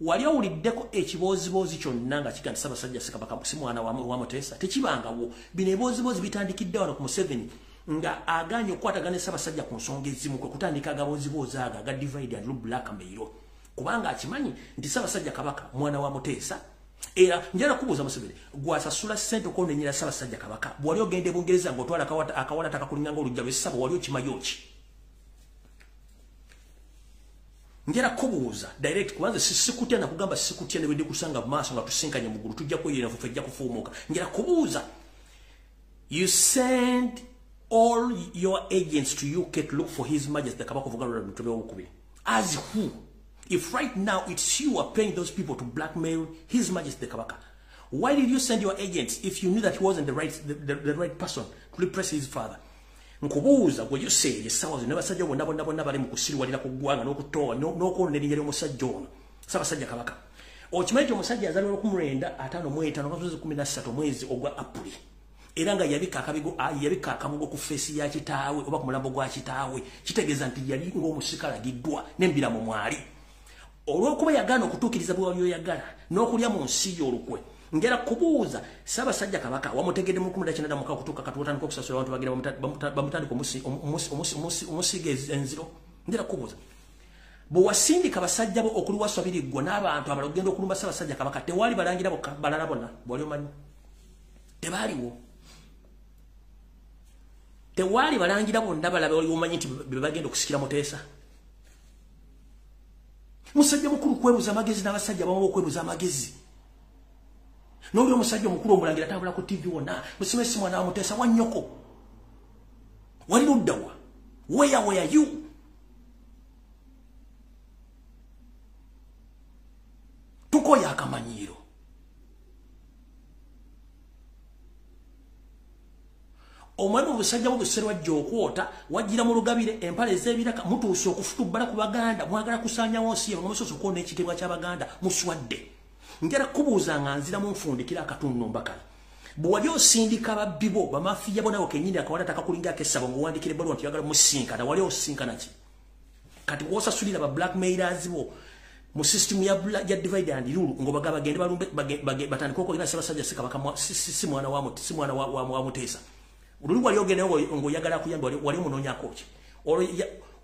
wali owuliddeko ekibooziboozi kyonna nga kiga nti Ssaabasajja Kabaka si mwana wa Muteesa tekibangawo bino ebibooziboozi bitandikidde wano ku Museveni nga aganye okukwatagana Ssaabasajja ku nsonga ezimu kwe kutandika agabooziboozi ago aga divide and rule blackmail kubanga akimanyi nti Ssaabasajja Kabaka mwana wa Muteesa era njala kubuuza Museveni gwasasula ssente okwonenyera Ssaabasajja Kabaka bwali ogenda e Bungereza ng'otwala akawala takakulinganga olujja lw'essaba wali okimanyi ki njala kubuuza direct kubanza sikutya nakugamba sikutya ne bwedde kusanga mu maaso nga tusinkanye mu ggulu tujja kweyera fufe ejja kufuumuuka njala kubuuza you send all your agents to UK to look for His Majesty Kabaka of Uganda Mutebe w'okubiri as who? If right now it's you are paying those people to blackmail His Majesty Kabaka, why did you send your agents if you knew that he wasn't the right person to repress his father? Nkubuuza gwe yoseye sawazo ne basajja bonna bali mu kusirwalira ku ggwanga n'okutowa n'okwona erinnya ly'omusajja ono Ssaabasajja Kabaka. Okimanyi nti omusajja yazaalibwa 1955 mwezi ogwa April era nga yabika akamugo ku feesi ya kitaawe oba ku mulambo gwa kitaawe kitegeeza nti yali ng'omusikalagiddwa n'embiramu mwali. Olw'okuba yagaana okutuukiriza bwe wali oyagala n'okulya mu nsi y'olukwe ngera kubuuza Ssaabasajja Kabaka wamutegedde mu 1996 kutuuka kati watandika okusasula abantu bagenda bamutandika omusiga enziro ngera kubuuza bwe wasindika basajja bo okuliwaswa biriggwa n'abantu abala okugenda okulumba Ssaabasajja Kabaka tewali balangira balala bonna bwali omanyi tebaaliwo tewali balangira bonna balaba oli omanyi nti bagenda okusikira Muteesa. Musajja mukulu kwebuza amagezi n'abasajja bamu okwebuza amagezi. N'oli omusajja omukulu omulangira atambula ku TV wonna Museveni mwana wa Muteesa wa nnyoko. Wali luddawa? Where were you? Tukoya akamanyiiro. Omwana obusajja buserwa jjokwota wajira mu lugabire empale z'ebiraka mutuuse okufutubbala ku Baganda mwagala kusaanya wonsi musoso kwona ekitibwa ky'Abaganda muswadde. Ngera kubuuza nga nzira mu nfundikira akatundu mbakala bw'oli osindika babbi bo bamafiya bonawo kennyini akawala takakulingako essabo ng'owandikira ebbaluwa nti oyagala musinkana wali osinkana ki kati bw'osasulira ba blackmailers bo mu system ya divide and rule ng'obaga bagende balumbe batandika okwogera Ssaabasajja Kabaka si mwana wa Muteesa. Oluli wali ogendewo ng'oyagala kuyamba wali omunoonyako ki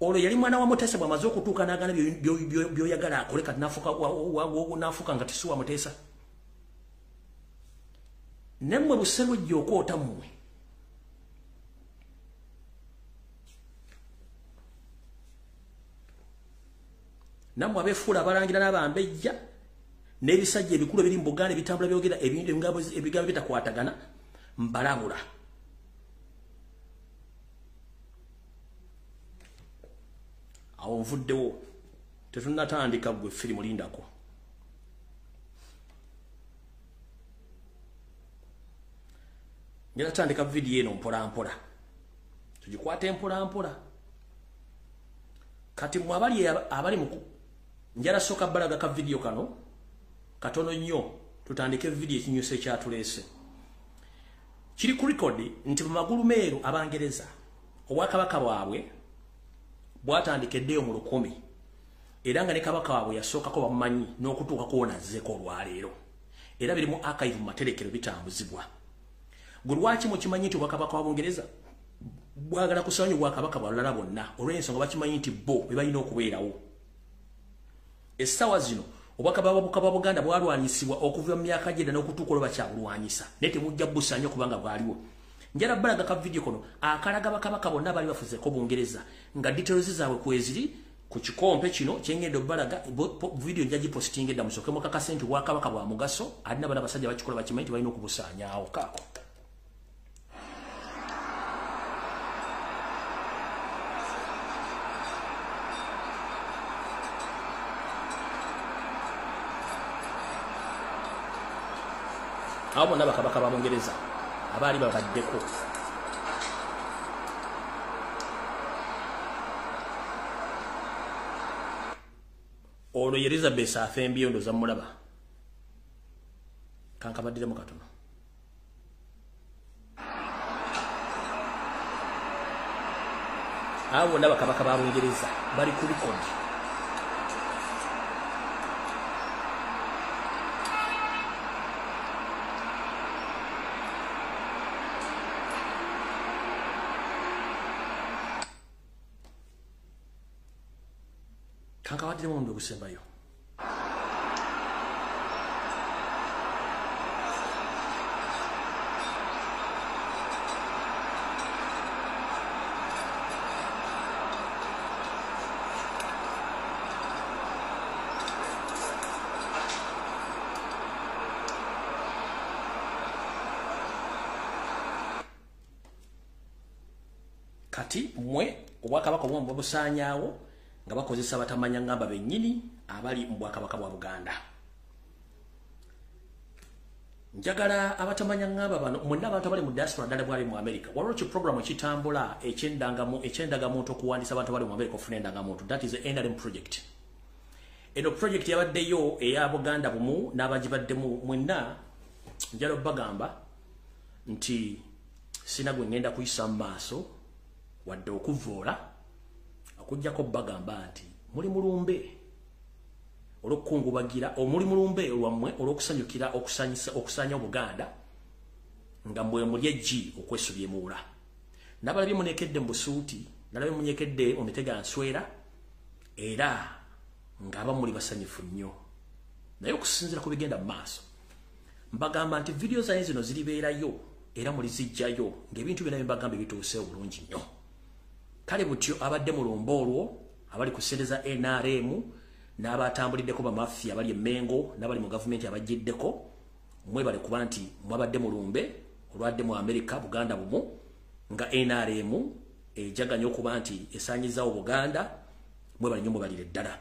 olwo yali mwana wa Muteesa bw'amaze okutuuka n'agaana by'oyagala akole kati n'afuuka nga tisi wa Muteesa. Nemmwe buserwa ejja okwota mmwe nammwe abeefuula abalangira n'abambejja n'ebisajja ebikulu ebiri mu Buganda ebitambula byogera ebigambo bitakwatagana mbalabula. Awo nvuddewo tetunnatandika gwe firimu lindako. Ngera tandika vidiyo eno mpola tugikwate mpola kati mu abali mu njala soka balaga ka vidiyo kano katono nnyo tutandike video ekinyuso kyatulese kiri ku record nti mu magulu meeru abangereza obwakabaka bwabwe bwatandikeddeyo mu 10 era nga ne kabaka waabwe yasookako bamumanyi n'okutuuka kuwonazzeko olwaleero era biri mu archive mu materekero bitambuzibwa gwe lwaki mukimanyi nti obwakabaka wa Bungereza bwagala kusanya obwakabaka bwalala bonna olw'ensonga bakimanyi nti bo be balina okubeerawo essaawa zino obwakabaka bwa Buganda bwalwanyisibwa okuva mu myaka gyenda n'okutuuka olwo bakyabulwanyisa naye temujja busanya kubanga bwaliwo njala balaga ka video kono akalaga bakabaka bonna bali bafuzeeko Bungereza nga details zaabwe kweziri ku kikompe kino kyengendo balaga video njaji posting edda musoke mu kakasente obwakabaka bwa mugaso alina bana basajja bakikola bakimanyi nti balina okubusaanyaawo kaako abo bonna bakabaka ba Bungereza abaali babaddeko olwo Elizabeth afembye ndo za mulaba kankabaddire mu katono abo bonna bakabaka ba Bungereza bali ku record kankabaddire mu ndo kusembayo kati mwe obwakabaka obwombo busaanyaawo nga bakozesa batamanya ngamba bennyini abali mu bwakabaka bwa Buganda njagala abatamanya ngamba bano mwenna abantu abali mu diaspora ddala bwali mu America waliwo ki program ekitambula eky'endagamuntu okuwandiisa abantu abali mu America okufuna endagamuntu that is the NRM project eno project yabaddeyo eya Buganda bumu n'abagibaddemu mwenna njala bagamba nti sina gwe ngenda kuyisa mu maaso wadde okuvoola okujjako bagamba nti muli mulumbe olw'okukungubagira omuli mulumbe lwammwe olw'okusanyukira okusanya Obuganda nga mbwe muli eggi okwesubya emuwula nabalabye munekedde mu busuuti nalabye munyekedde omitega nswera era ng'aba muli basanyufu nnyo naye okusinziira ku bigenda mu maaso mbagamba nti video zange zino ziribeerayo era mulizijjayo ng'ebintu byonna byembagamba bituuseewo bulungi nnyo kale butyo abadde mu lumbo olwo abali ku ssente za NRM n'abatambuliddeko bamafia abali emmengo n'abali mu gavumenti abajjiddeko mwebale kuba nti mwabadde mu lumbe olwadde mu America Buganda bumu nga NRM ejaganya okuba nti esaanyizaawo Buganda mwebale nnyo mubalire ddala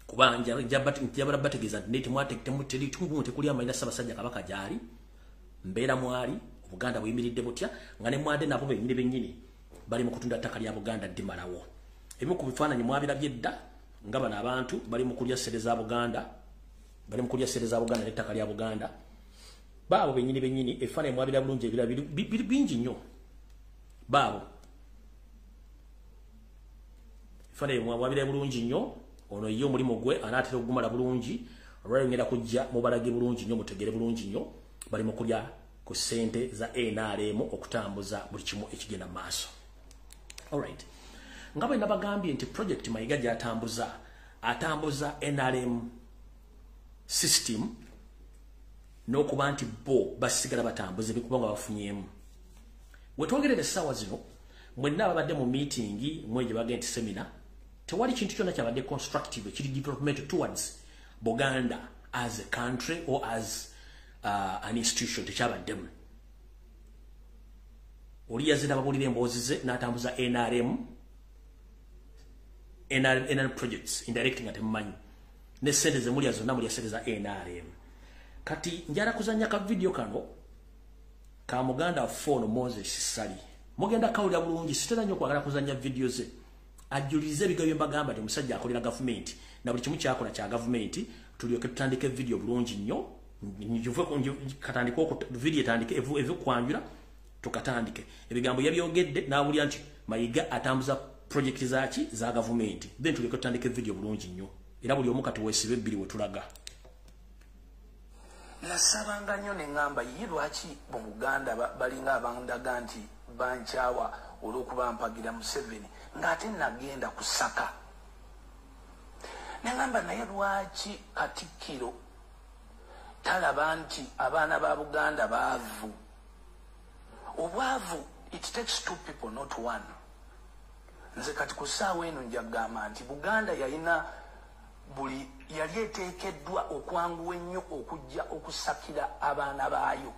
kuba njabala bategeeza nti temutekuli amalina Ssaabasajja Kabaka gyali mbeera mwali Obuganda buyimiridde butya nga ne mwade nabo bennyini bali mu kutunda ttaka lya Buganda ddimalawo ebimu ku bifaananyi mwabirabye dda nga bano abantu bali mu kulya ssente za Buganda n'ettaka lya Buganda baabo bennyini ebifaananyi mwabira bulungi ebirala bingi nnyo baabo ebifaananyi mwabira bulungi nnyo ono ye omulimu gwe anaatera okugumala bulungi olwaliro ngenda kujja mubalage bulungi nnyo mutegere bulungi nnyo bali mu kulya ku ssente za NRM okutambuza buli kimu ekigenda mu maaso. Alright. Nga bwe nabagambye nti project Mayiga atambuza NRM system n'okuba nti bo basigala batambuza ebikubanga bafunyemu. We twogerera essaawa zino mwenna ababadde mu meeting mweje bagenda seminar tewali kintu kyonna kyabadde constructive kiri development towards Buganda as a country or as an institution tekyabaddemu. Oli yazina babulira emboozi ze n'atambuza NRM projects indirecting ate mmanyi ne ssente ze mulya zonna mulya ssente za NRM. Kati njala kuzanya ka video kano ka Muganda phone Moses Sali mugenda kawulira bulungi sitera nnyo kwagala kuzanya video ze ajulize ebigambo mbagamba nti musajja akolera government na buli kimu kyakola kya government tulyoke tutandike video bulungi nnyo katandika video etandike evu kwanjula tukatandike ebigambo yabyogedde nawulya nti Mayiga atambuza project zaki za government then tuleke tutandike video bulungi nnyo era buli omu kati weesibe ebbiri wetulaga nasabanga nnyo ne ngamba ye lwaki mu Buganda balinga abandaga nti bankyawa olw'okuba mpagira Museveni ng'ate nagenda kusaka ne ngamba naye lwaki Katikkiro talaba nti abaana ba Buganda baavu obwavu it takes two people not one nze kati ku ssaawa eno njagamba nti Buganda yalina buli yali eteekeddwa okwanguwa ennyo okujja okusakira abaana baayo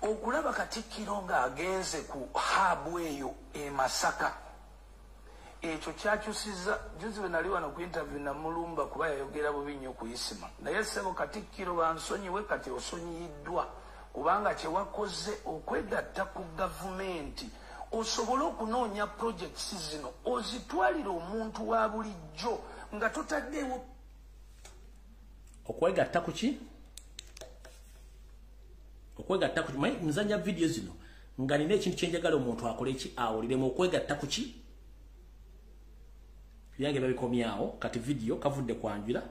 okulaba Katikkiro ng'agenze ku haabu eyo e Masaka ekyo kyakyusiza juzi bwe nali wano ku interview na Mulumba kuba yayogera bubi nnyo ku Isima naye ssebo Katikkiro bansonyiwe kati osonyiyiddwa kubanga kyewakoze okwegatta ku gavumenti osobole okunoonya projects zino ozitwalira omuntu wa bulijjo nga totaddewo okwegatta ku ki nzanya video zino nga nina ekintu kyenjagala omuntu akole eki awuliremu okwegatta ku ki byange babikomyawo kati video kavudde kwanjula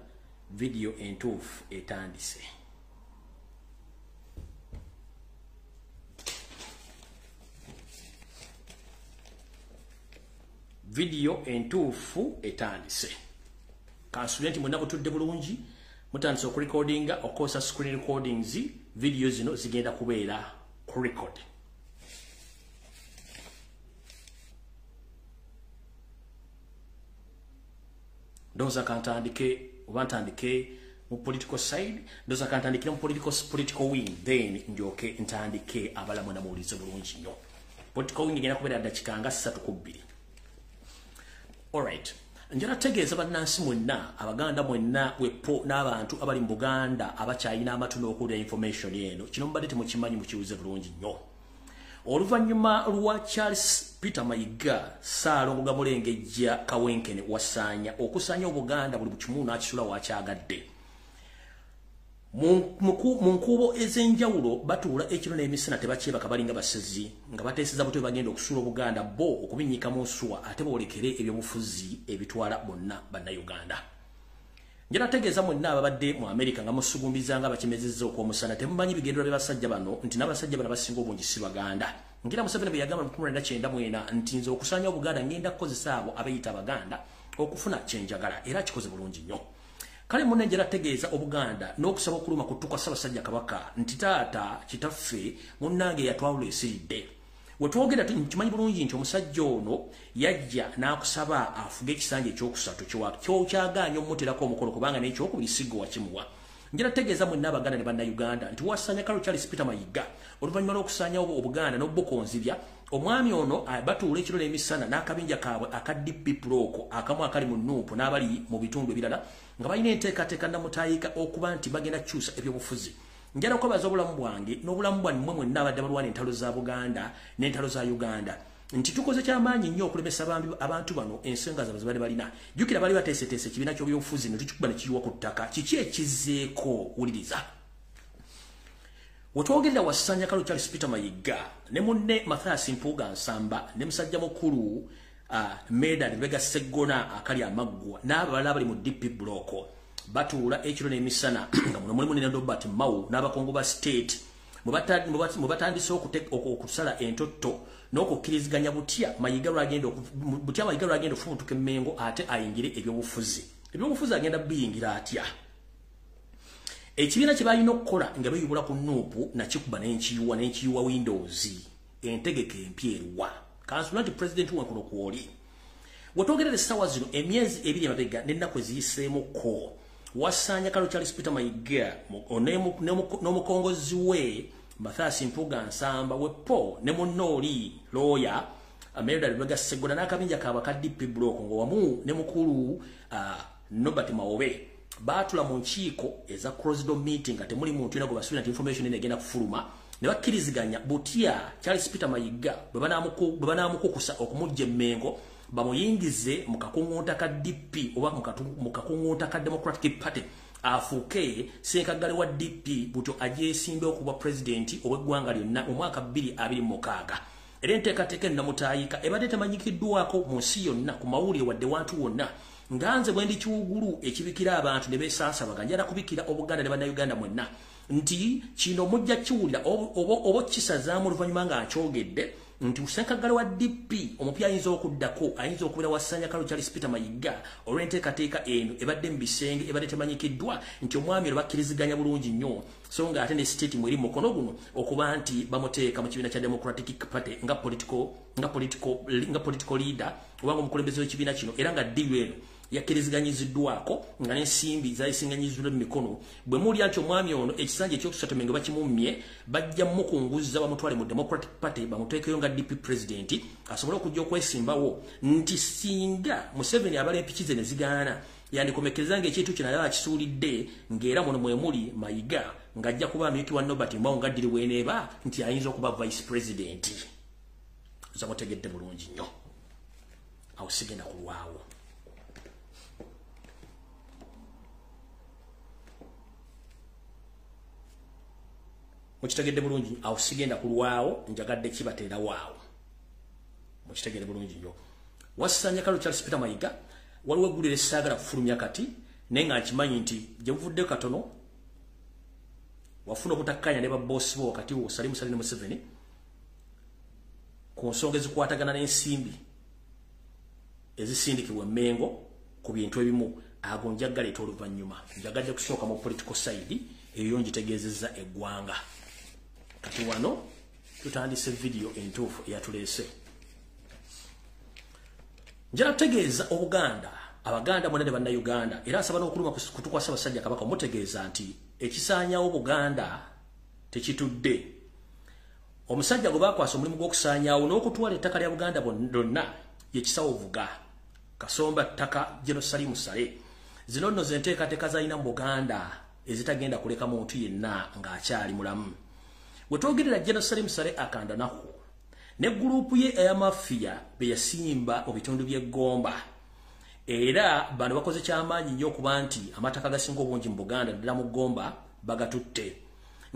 video entuufu etandise video entuufu etandise kansulenti mwenna butudde bulungi mutandise okurecordinga okosa screen recordings video zino zigenda kubeera ku record ndoza kantandike obantandike mu political side ndoza kantandike mu political wing then njoke ntandike abalamu na mulizo bulungi nnyo political wing igenda kubeera dakika nga 3 ku 2 alright njala tegeeza bannansi mwenna abaganda mwenna wepo n'abantu abali mu Buganda abakyayina amatu n'okulya information eno kino mbadde temukimanyi mukiwuze bulungi nnyo oluvannyuma lwa Charles Peter Mayiga Ssaalongo Gamulengejja Kawenkene wasaanya okusaanya Obuganda buli bukimu n'akisula wakyagadde mu nkubo ez'enjawulo batuula ekiro n'emisana tebakyebaka balinga basezi nga bateeseza butwe bagenda okusula Obuganda bo okubinnyika mu nsuwa ate boolekere ebyobufuzi ebitwala bonna bannayuganda njala tegeeza mwenna ababadde mu Amerika nga musugumbiza nga bakimezezza okwomusana temumanyi bigendera by'abasajja bano nti n'abasajja bano basinga obungi si Baganda ngira Museveni bwe yagamba mu 1994 nti nze okusaanya Obuganda ngenda kukozesa abo abayita Abaganda okufuna kyenjagala era kikoze bulungi nnyo kale munne njala tegeeza Obuganda n'okusaba okuluma kutuka Ssaabasajja Kabaka nti taata kitaffe munnange yatwawula esiridde wetwogera tukimanyi bulungi nti omusajja ono yajja n'akusaba afuge ekisanja ekyokusatu ky'okyagaanya omuterako omukolo kubanga n'ekyokubiri siggo wakimuwa njala tegeeza mwenna Abaganda ne bannayuganda nti wasaanya kalo Charles Peter Mayiga oluvannyuma lw'okusaanya Obuganda n'obbokonzibya omwami ono batuula ekiro n'emisana n'akabinja kaabwe aka DP Proko akamu akali mu Nuupu n'abali mu bitundu ebirala nga balina enteekateeka namutaayika okuba nti bagenda kukyusa ebyobufuzi njala okwebaza obulamu bwange n'obulamu bwammwe mwenna abadde balwana entalo za Buganda n'entalo za Uganda nti tukoze kyamaanyi nnyo okulemesa abantu bano ensenga zaabwe ze balina jjukira bali bateeseteese ekibiina ky'ebyobufuzi ne tukikuba ne kiyiwa ku ttaka kiki ekizzeeko wuliriza wetwogerera wasaanya kalo Charles Peter Mayiga ne munne Mathias Mpuuga Nsamba ne musajja mukulu Medad Bega Seggona akali amaggwa n'abalala bali mu DP Bloko batuula ekiro n'emisana nga muno mulimu ne Robert Mao n'abakongo ba state mu batandise okusala entotto n'okukkiriziganya butya Mayiga lwagenda ofumutuka emmengo ate ayingire ebyobufuzi agenda biyingira atya ekibiina kye balina okukola nga beyubula ku Nuupu nakikuba n'enkiyiwa Windows entegeke empyeruwa kansulati president wankuno kwoli wetwogerera essaawa zino emyezi 2 emabega n'ennaku eziyiseemuko wasaanya kalo Charles Peter Mayiga n'omukongozi we Mathias Mpuuga Nsamba wepo ne munnooli lawyer Medad Bega Seggona n'akabinja kaabwe ka DP Bloko ng'owamu ne mukulu Nobert Maobe baatula mu nkiiko eza closed door meeting nga temuli muntu yenna gwe basuubira nti information eno egenda kufuluma ne bakkiriziganya butya Charles Peter Mayiga bwe banaamukukusa okumujja emmengo bamuyingize mu kakuŋŋoonta ka DP oba mu kakuŋŋoonta ka Democratic Party afuke ssenkagale wa DP buto ajesimbe okuba president ow'eggwanga lyonna mu mwaka 2026 era enteekateeka ennamutayika ebadde temanyikiddwako mu nsi yonna ku mawulire wadde wantu wonna nganze bwendi kiwugulu ekibikira abantu ne beesansaba njala kubikira Obuganda ne bannayuganda mwenna nti kino mujja kiwulira oba kisazaamu oluvannyuma nga akyogedde nti ssenkagale wa DP omupya ayinza okuddako ayinza okubeera wasanya kalo Charles Peter Mayiga olw'enteekateeka eno ebadde mu bisenge ebadde temanyikiddwa nti omwami olwo bakkiriziganya bulungi nnyo so nga ate ne state mweri mukono guno okuba nti bamuteeka mu kibiina kya Democratic Party nga political leader obanga omukulembeze w'ekibiina kino era nga ddiru eno yakkirizganyiziddwako nga n'ensimbi zayisinganyiziddwa mu mikono bwe muli ati omwami ono ekisanja ekyokusatu menge bakimumye bajja mukunguzza bamutwale mu Democratic Party bamuteekeyo nga DP president asobole okujja okwesimbawo nti singa Museveni abala empiki ze ne zigaana yandikomekereza ng'ekintu kino yaba akisuulidde ng'era muno mwe muli Mayiga ng'ajja kuba amyukiwa Nobert Mao nga ddiri weeneeba nti ayinza okuba vice president zamutegedde bulungi nnyo awo sigenda kulwawo mukitegedde bulungi awo sigenda kulwawo njagadde kibateera waawo mukitegedde bulungi nnyo wasanya kalo Charles Peter Mayiga waliwo eggulire saagala kufulumya kati naye nga nkimanyi nti gye buvudde katono wafuna obutakkanya ne baboosi bo wakati wo Salimu Sali ne Museveni ku nsonga ezikwatagana n'ensimbi ezisindikibwa Mengo ku bintu ebimu ago njagaleeta oluvannyuma njagadde kusooka mu political side eyo njitegeezezza eggwanga kati wano tutandise video entuufu eyatuleese njala kutegeeza Obuganda Abaganda mwena ne bannayuganda era asaba n'okuluma kutukwasa basajja Kabaka mutegeeza nti ekisaanyawo Buganda tekitudde omusajja gwe bakwasa omulimu gw'okusaanyawo n'okutwala ettaka lya Buganda bonna yekisawo Ovuga Kasomba ttaka Jerusalemu Sale zino nno zenteekateeka zalina mu Buganda ezitagenda kuleka muntu yenna ng'akyali mulamu bwe twogerera Jerusalemu Sale akanda nako ne gurupu ye ey'amafiya be yasimba mu bitundu by'eggomba era bano bakoze kyamaanyi nnyo okuba nti amataka gasinga obungi mu Buganda ddala mu ggomba bagatutte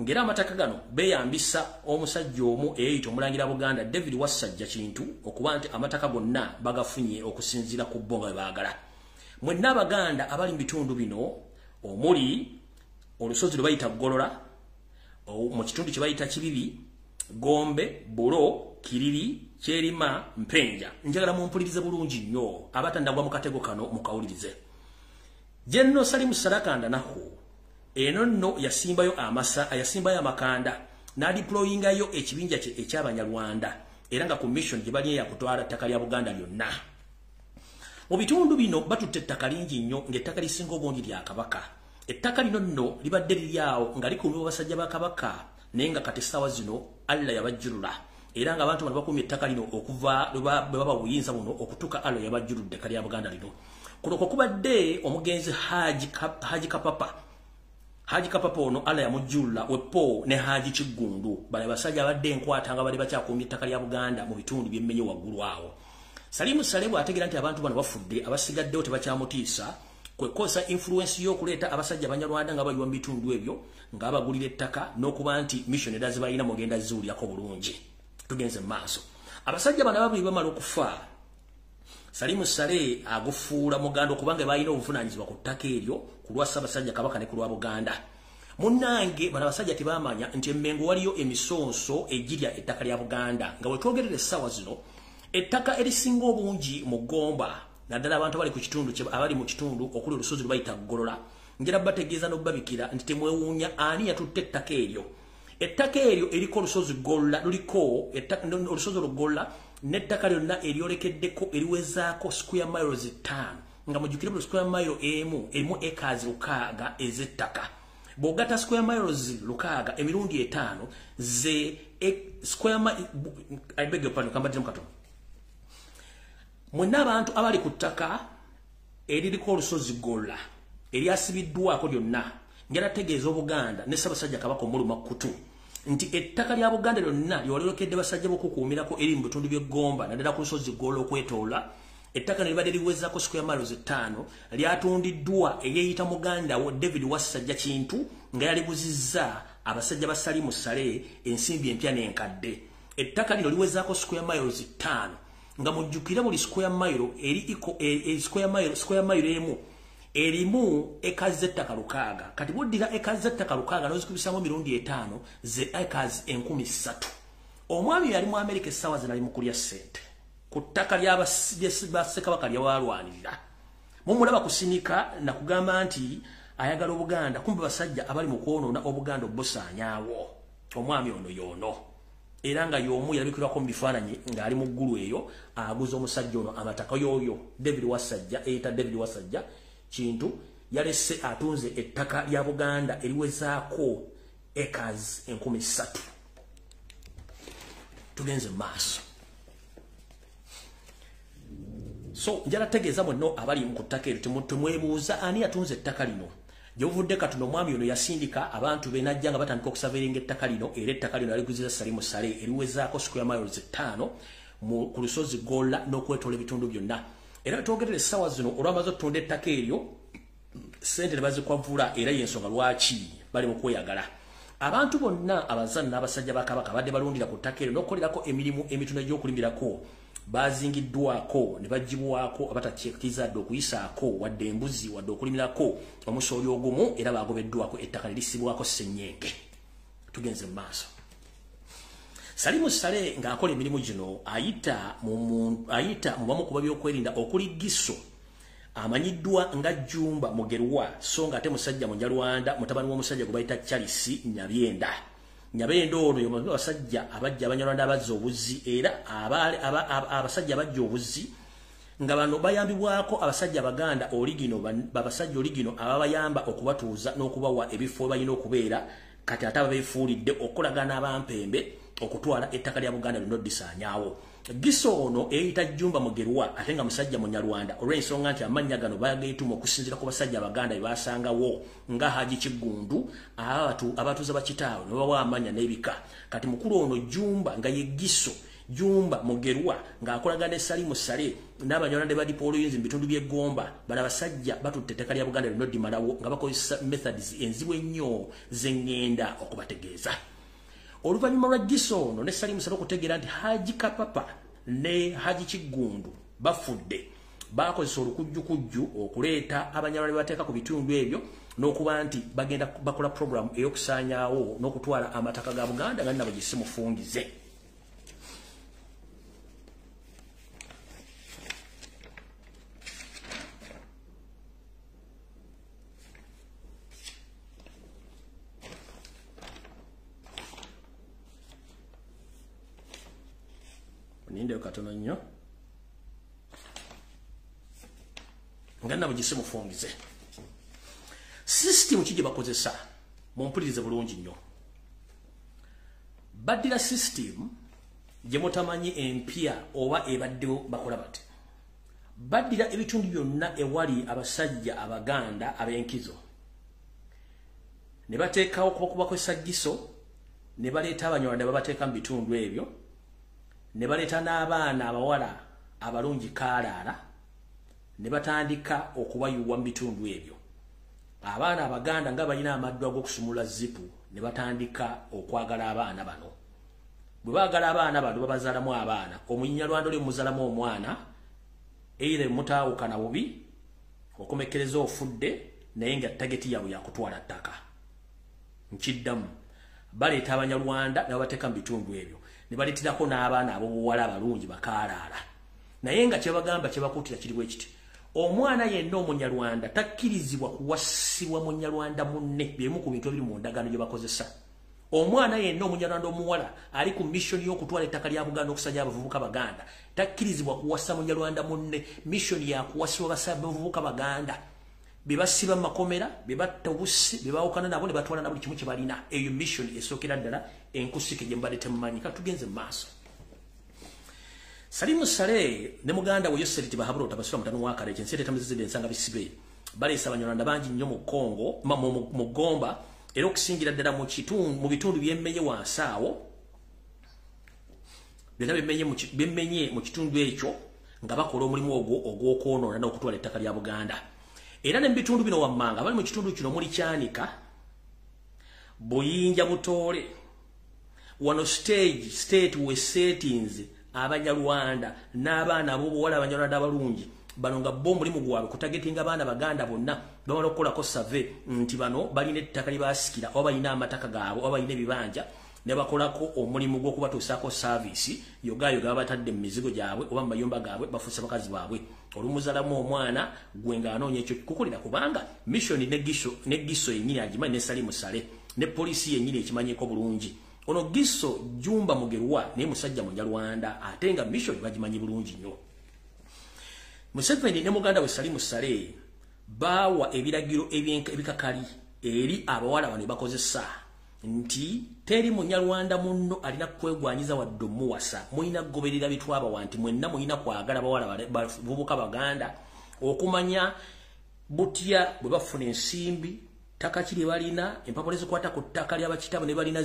ngera amataka gano beeyambisa omusajja omu eyayita omulangira Buganda David Wasajja Kintu okuba nti amataka gonna bagafunye okusinziira ku bo nga baagala mwenna Abaganda abali mu bitundu bino omuli olusozi lwe bayita Golola mu kitundu kye bayita Kibibi Gombe Bulo Kiriri Kyerima Mpenja njagala mumpulirize bulungi nnyo abatandagwa mu katego kano mukawulirize Jenno Salimu Sarakanda naho eno nno yasimbayo amakanda na deployingayo ekibinja kye eky'Abanyarwanda era nga commission gye bali yakutwala ettaka lya Buganda lyonna mu bitundu bino batutte ettaka lingi nnyo ng'ettaka lisinga obungi lya Kabaka ettaka lino nno libadde liryawo nga likuumibwa basajja ba Kabaka naye nga kati essaawa zino Allah yabajjulula era nga abantu bano bakumye ettaka lino okuva bwe baba buyinza buno okutuuka Allah yabajjuludde ettaka lya Buganda lino kuno kubadde omugenzi Haji Kapapa ono Allah yamujjulula wepo ne Haji Kigundu bale basajja abadde enkwata nga bali bakyakumye ettaka lya Buganda mu bitundu by'emmenye waggulu awo Salimu Salebu ategeera nti abantu bano bafudde abasigaddewo tebakyamutiisa kwekosa influence y'okuleeta abasajja Abanyarwanda nga bali mu bitundu ebyo nga abagulira ettaka n'okuba nti missionaries balina mugenda ziwulyako bulungi tugenze maaso abasajja bano babiri bamala okufa Salimu Sale agufuula muganda okubanga balina obuvunaanyizibwa ku ttaka eryo ku lwa Ssaabasajja Kabaka ne ku lwa Buganda munnange bano abasajja tebamanya nti Emmengo waliyo emisonso egirya ettaka lya Buganda nga bwe twogerera essaawa zino ettaka erisinga obungi mu Gomba naddala abantu abali mu kitundu okuli olusozi lwe bayita Golola ngera bategeeza n'obbabikira nti temwewuunya ani yatutte ettaka eryo eriko olusozi Golla luliko olusozi Lugolla n'ettaka lyonna eryolekeddeko eriwezaako square miles 5 nga mujjukire buli square mile erimu acres 600 ez'ettaka bw'ogatta square miles 600 emirundi 5 ze square I beg your pardon kambadde mukatono mwenna abantu abali ku ttaka eririko olusozi Golla eryasibiddwako lyonna ngera tegeeza Obuganda ne Ssaabasajja Kabaka omuluma kutu nti ettaka lya Buganda lyonna lyolyokedde basajja b'okukuumirako eri mu bitundu by'eggomba naddala ku lusozi Golla okwetoola ettaka ne libadde liwezako square miles 5 lyatundiddwa eyeyita muganda wo David Wasajja Kintu nga yalibuzizza abasajja basali mu Sale ensimbi empya n'enkadde. Ettaka lino liwezako square miles 5 nga mujjukira buli square mile square mile emu erimu acres z'ettaka 600. Kati buddira acres z'ettaka 600 n'ozikubisamu mirundi 5 ze acres 13,000. Omwami yali mu America essaawa zino ali mu kulya ssente ku ttaka ly'Abassekabaka lyawalwanirira. Mumulaba kusinika na kugamba nti ayagala Obuganda, kumbe basajja abali mu kwonoona Obuganda obusaanyaawo. Omwami ono yono era nga y'omu yalabikirwako mu bifaananyi ng'ali mu ggulu eyo aguza omusajja ono amataka yoyo David Wasajja eyita David Wasajja Kintu yalese atunze ettaka lya Buganda eriwezaako acres 13,000. Tugenze maaso. So njala tegeeza mwenno abali mu ttaka eryo temwebuuza ani atunze ettaka lino. Jovudde katuno omwami ono yasindika abantu be najja nga batandika okusaviringa ettaka lino era ettaka lino aliguziza Salimu Sale eriwezaako square miles 5 ku lusozi Golla n'okwetoola ebitundu byonna. Era twogerera essaawa zino olwamaze okutunda ettaka eryo ssente ne bazikwavula era y'ensonga lwaki bali mu kweyagala. Abantu bonna abazanyi n'abasajja ba Kabaka badde balundira ku ttaka eryo n'okukolerako emirimu emitunda gy'okulimirako bazingiddwako ne bagibwako abatakkiriza dde okuyisaako wadde embuzi wadde okulimirako omusooli ogumu era bagobeddwako ettaka lirisibwako ssennyenge. Tugenze mu maaso. Salimu Sale ng'akola emirimu gino ayita mu bamu ku babyokwerinda okuli Gisso amanyiddwa nga Jumba Mugerwa so ng'ate musajja Munyarwanda mutabani w'omusajja gwe bayita Charles Nyabyenda. Nyabenda ono yomu abasajja abajja Abanyarwanda abazza obuzi era abasajja abajja obuzi nga bano bayambibwako abasajja Abaganda oligino babasajja oligino ababayamba okubatuuza n'okubawa ebifo balina okubeera kati ate ababeefuulidde okulagana abampembe okutwala ettaka lya Buganda lino disaanyaawo. Gisso ono eyita Jumba Mugerwa ate nga musajja Munyarwanda olw'ensonga nti amannya gano bageetuma okusinziira ku basajja Abaganda be basangawo nga Haji Kigundu abatuuza bakitaawe ne bawa amanya n'ebika. Kati mukulu ono Jumba nga ye Gisso Jumba Mugerwa ng'akolagana ne Salimu Sale n'Abanyarwanda badipa oluyinzi mu bitundu by'Egomba bala basajja batutte ettaka lya Buganda lino dimalawo nga bakozesa methods enzibu ennyo z'engenda okubategeeza. Oluvannyuma lwa Gisso ono ne Salimu Sale okutegeera nti Haji Kapapa ne Haji Kigundu bafudde bakozesa olukujjukujju okuleeta Abanyarwanda bateeka ku bitundu ebyo n'okuba nti bagenda bakola program ey'okusaanyaawo n'okutwala amataka ga Buganda nga nabo gisse mufungize. Ninde katono nnyo nga nabo gisse mufungize. System kijje bakozesa mumpulirize bulungi nnyo. Baddira system gye mutamanyi empya oba ebaddewo bakola bati. Baddira ebitundu byonna ewali abasajja Abaganda ab'enkizo ne bateekawo okubakozesa Gisso ne baleeta Abanyarwanda babateeka mu bitundu ebyo ne baleeta n'abaana abawala abalungi kaalaala ne batandika okubayuwa mu bitundu ebyo. Abaana Abaganda nga balina amaddu ag'okusumula zipu ne batandika okwagala abaana bano. Bwe baagala abaana bano babazaalamu abaana Omunyarwanda oli muzaalamu omwana eire mutaawukana bubi okumekkereza ofudde naye nga tageti yaabwe yakutwala ttaka. Nkiddamu baleeta Abanyarwanda ne babateeka mu bitundu ebyo ne baleeterako n'abaana ab'obuwala abalungi bakaalaala. Naye nga kyebagamba kyebakuutira kiri bwe kiti omwana yenna Omunyarwanda takkirizibwa kuwasibwa Munyarwanda munne byemu ku bintu ebiri mu ndagaano gye bakozesa. Omwana yenna Omunyarwanda omuwala ali ku mission y'okutwala ettaka lya Buganda okusajja abavubuka Baganda takkirizibwa kuwasa Munyarwanda munne. Mission ya kuwasibwa abavubuka Baganda be basiba mu makomera be batta obusi be baawukana nabo ne batwala na buli kimu kye balina. Eyo mission esookera ddala enkusike gye mbadde temumanyi. Katugenze mu maaso. Salimu Sale ne muganda we Yoseri Bahaburo tabasura mutano wa kale kyensete tamuzizide ensanga bisibe baleesa Abanyarwanda bangi nnyo mu Kongo mu Gomba era okusingira ddala mu bitundu byemmenye wansaawo byonna bemmenye mu kitundu ekyo nga bakola omulimu ogw'okwonoona n'okutwala ettaka lya Buganda. Era ne mu bitundu bino wammanga abali mu kitundu kino muli Kyanika, Buyinja, Butoole, wano state we settings Abanyarwanda n'abaana ab'obuwala Abanyarwanda abalungi bano nga bo mulimu gwabwe kutagetinga abaana Baganda bonna bamala okukolako survey nti bano balina ettaka libasikira oba balina amataka gaabwe oba balina ebibanja ne bakolako omulimu gw'okubatuusaako service yogayo gaba batadde mu mizigo gyabwe oba mu mayumba gaabwe bafuuse bakazi baabwe olumuzalamu omwana gwe ng'anoonya ekyo kukolera kubanga mission ne Giso yennyini agimanyi ne Salimu Sale ne poliisi yennyini ekimanyiiko bulungi. Ono Giso Jumba Mugerwa naye musajja Munyarwanda ate nga mission bagimanyi bulungi nnyo. Museveni ne muganda we Salimu Sale bawa ebiragiro ebikakali eri abawala bano bakozesa nti teri Munyarwanda munno alina kwegwanyiza wadde muwasa mulina goberera bitwaba wanti mwenna mulina kwagala bawala bavubuka Baganda okumanya butya bwe bafuna ensimbi taka kiri balina empapula zikwata ku ttaka ly'abakitabo ne balina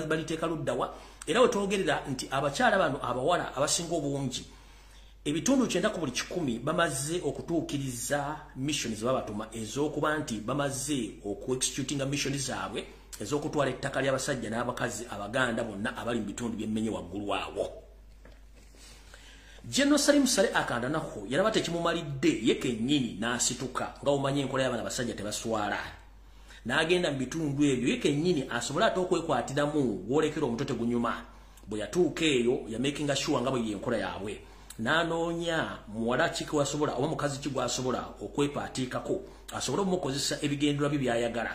baliteeka luddawa era wetwogerera nti abakyala bano abawala abasinga obungi ebitundu 9 ku buli 100 bamaze okutuukiriza mission zebabatuma ez'okuba nti bamaze oku-executinga mission zaabwe ez'okutwala ettaka ly'abasajja n'abakazi Abaganda bonna abali mu bitundu by'emmenye waggulu awo. General Salimu Sale akanda nako yalaba tekimumalidde ye kennyini n'asituka nga omanye enkola y'abaana abasajja tebaswala n'agenda mu bitundu ebyo ye kennyini asobola ate okwekwatiramu gwolekera omuto tegunyuma bwe yatuuka eyo yamakinga sure nga bwe yenkola yaabwe n'anoonya muwala ki gwasobola oba mukazi ki gwasobola okwepaatiikako asobole omukozesa ebigendererwa bye byayagala.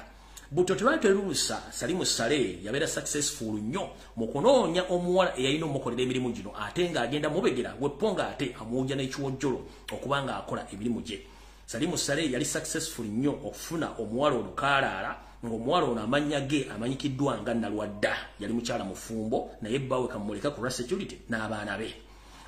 Buto tebateruusa Salimu Sale yabeera successful nnyo mu kunoonya omuwala eyalina omukolera emirimu gino ate ng'agenda mubegera weponga ate amuwuja n'ekiwojjolo okubanga akola emirimu gye. Salimu Sale yali successful nnyo okufuna omuwala ono Kaalaala ng'omuwala ono amannya ge amanyikiddwa nga Nalwadda yali mukyala mufumbo naye bbaawe kamuleka ku security n'abaana be.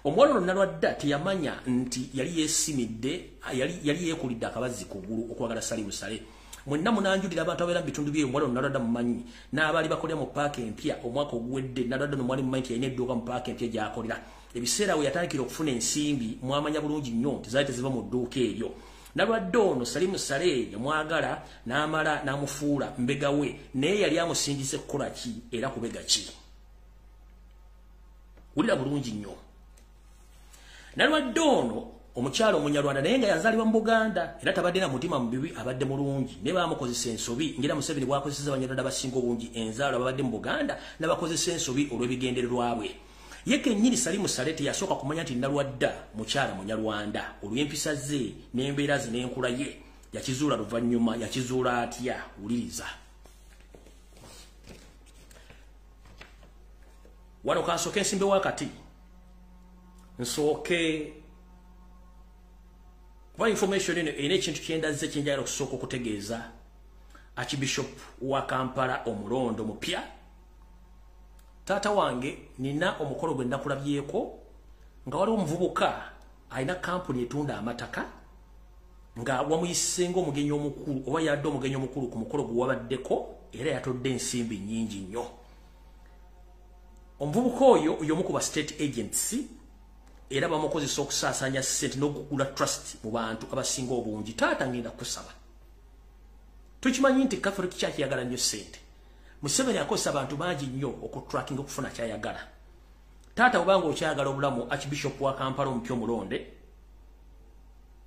Omuwala ono Nalwadda teyamanya nti yali yeesimidde yali yeekulidde akabazi kugulu okwagala Salimu Sale. Mwenna munanjulira abantu abeera mu bitundu bye omuwala ono Nalwadda mumanyi n'abaali bakolera mu paaka empya omwaka oguwedde Nalwadda ono mwali mumanyi nti yalina edduuka mu paaka empya gy'akolera. Ebiseera we yatandikira okufuna ensimbi mwamanya bulungi nnyo nti zaali teziva mu dduuka eryo. Nalwadda ono Salimu Sale yamwagala n'amala n'amufuula mbega we naye yali amusindise kukola ki era kubega ki. Wulira bulungi nnyo. Nalwadda ono omukyalo Omunyarwanda naye nga yazaalibwa mu Buganda era tabadde na mutima mubibi abadde mulungi ne baamukozesa ensobi ngira Museveni bwakozeseza Abanyarwanda abasinga obungi enzaalo abadde mu Buganda n'abakozesa ensobi olw'ebigendererwa bwe. Ye kennyini Salimu Sale yasooka kumanya nti Nalwadda mukyala Munyarwanda olw'empisa ze n'embeera ze n'enkula ye yakizuula luvannyuma yakizuula atya wuliriza. Wano kansooke ensimbe wakati nsooke kuba information eno erina ekintu kyendazze kyenjagala okusooka okutegeeza Archbishop wa Kampala Omulondo mupya. Taata wange nina omukolo gwe nakulabyeko nga waliwo omuvubuka alina kampuni etunda amataka nga wamuyisenga omugenyi omukulu oba yadde omugenyi omukulu ku mukolo gwe wabaddeko era yatodde ensimbi nnyingi nnyo. Omuvubuka oyo y'omu ku ba state agency era bamukozesa okusaasaanya ssente n'okugula trust mu bantu abasinga obungi. Taata ngenda kusaba tukimanyi nti Catholic Church yagala nnyo ssente. Museveni akozesa abantu bangi nnyo okutrackinga okufuna kyayagala. Taata obanga okyayagala obulamu Archbishop wa Kampala omupya Omulonde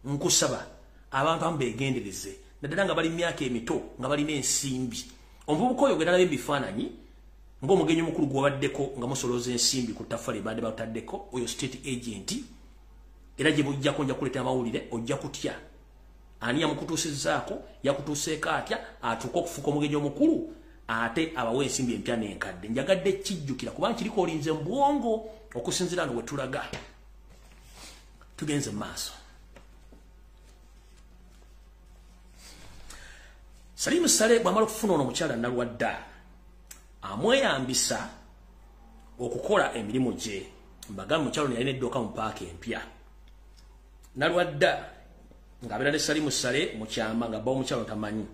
nkusaba abantu amu beegendereze naddala nga bali mu myaka emito nga balina ensimbi. Omuvubuka oyo gwe nalaba ebifaananyi ng'omugenyi omukulu gwabaddeko nga musolooza ensimbi ku ttaffaali badde bataddeko oyo state agent era gye bujjako nja kuleeta amawulire ojja kutya ani yamukutuusizzaako yakutuuseeko atya atuuka okufuuka omugenyi omukulu ate abawe ensimbi empya n'enkadde. Njagadde kijjukira kubanga kiriko olinze mu bwongo okusinziira no we tulaga tugenze mu maaso. Salimu Sale bw'amala okufuna ono omukyala Nalwadda amweyambisa okukola emirimu gye. Mbagambe mukyalo ne yalina edduuka mu paaka empya. Nalwadda ng'abeera ne Salimu Sale mu kyama nga bba omukyalo tamanyi.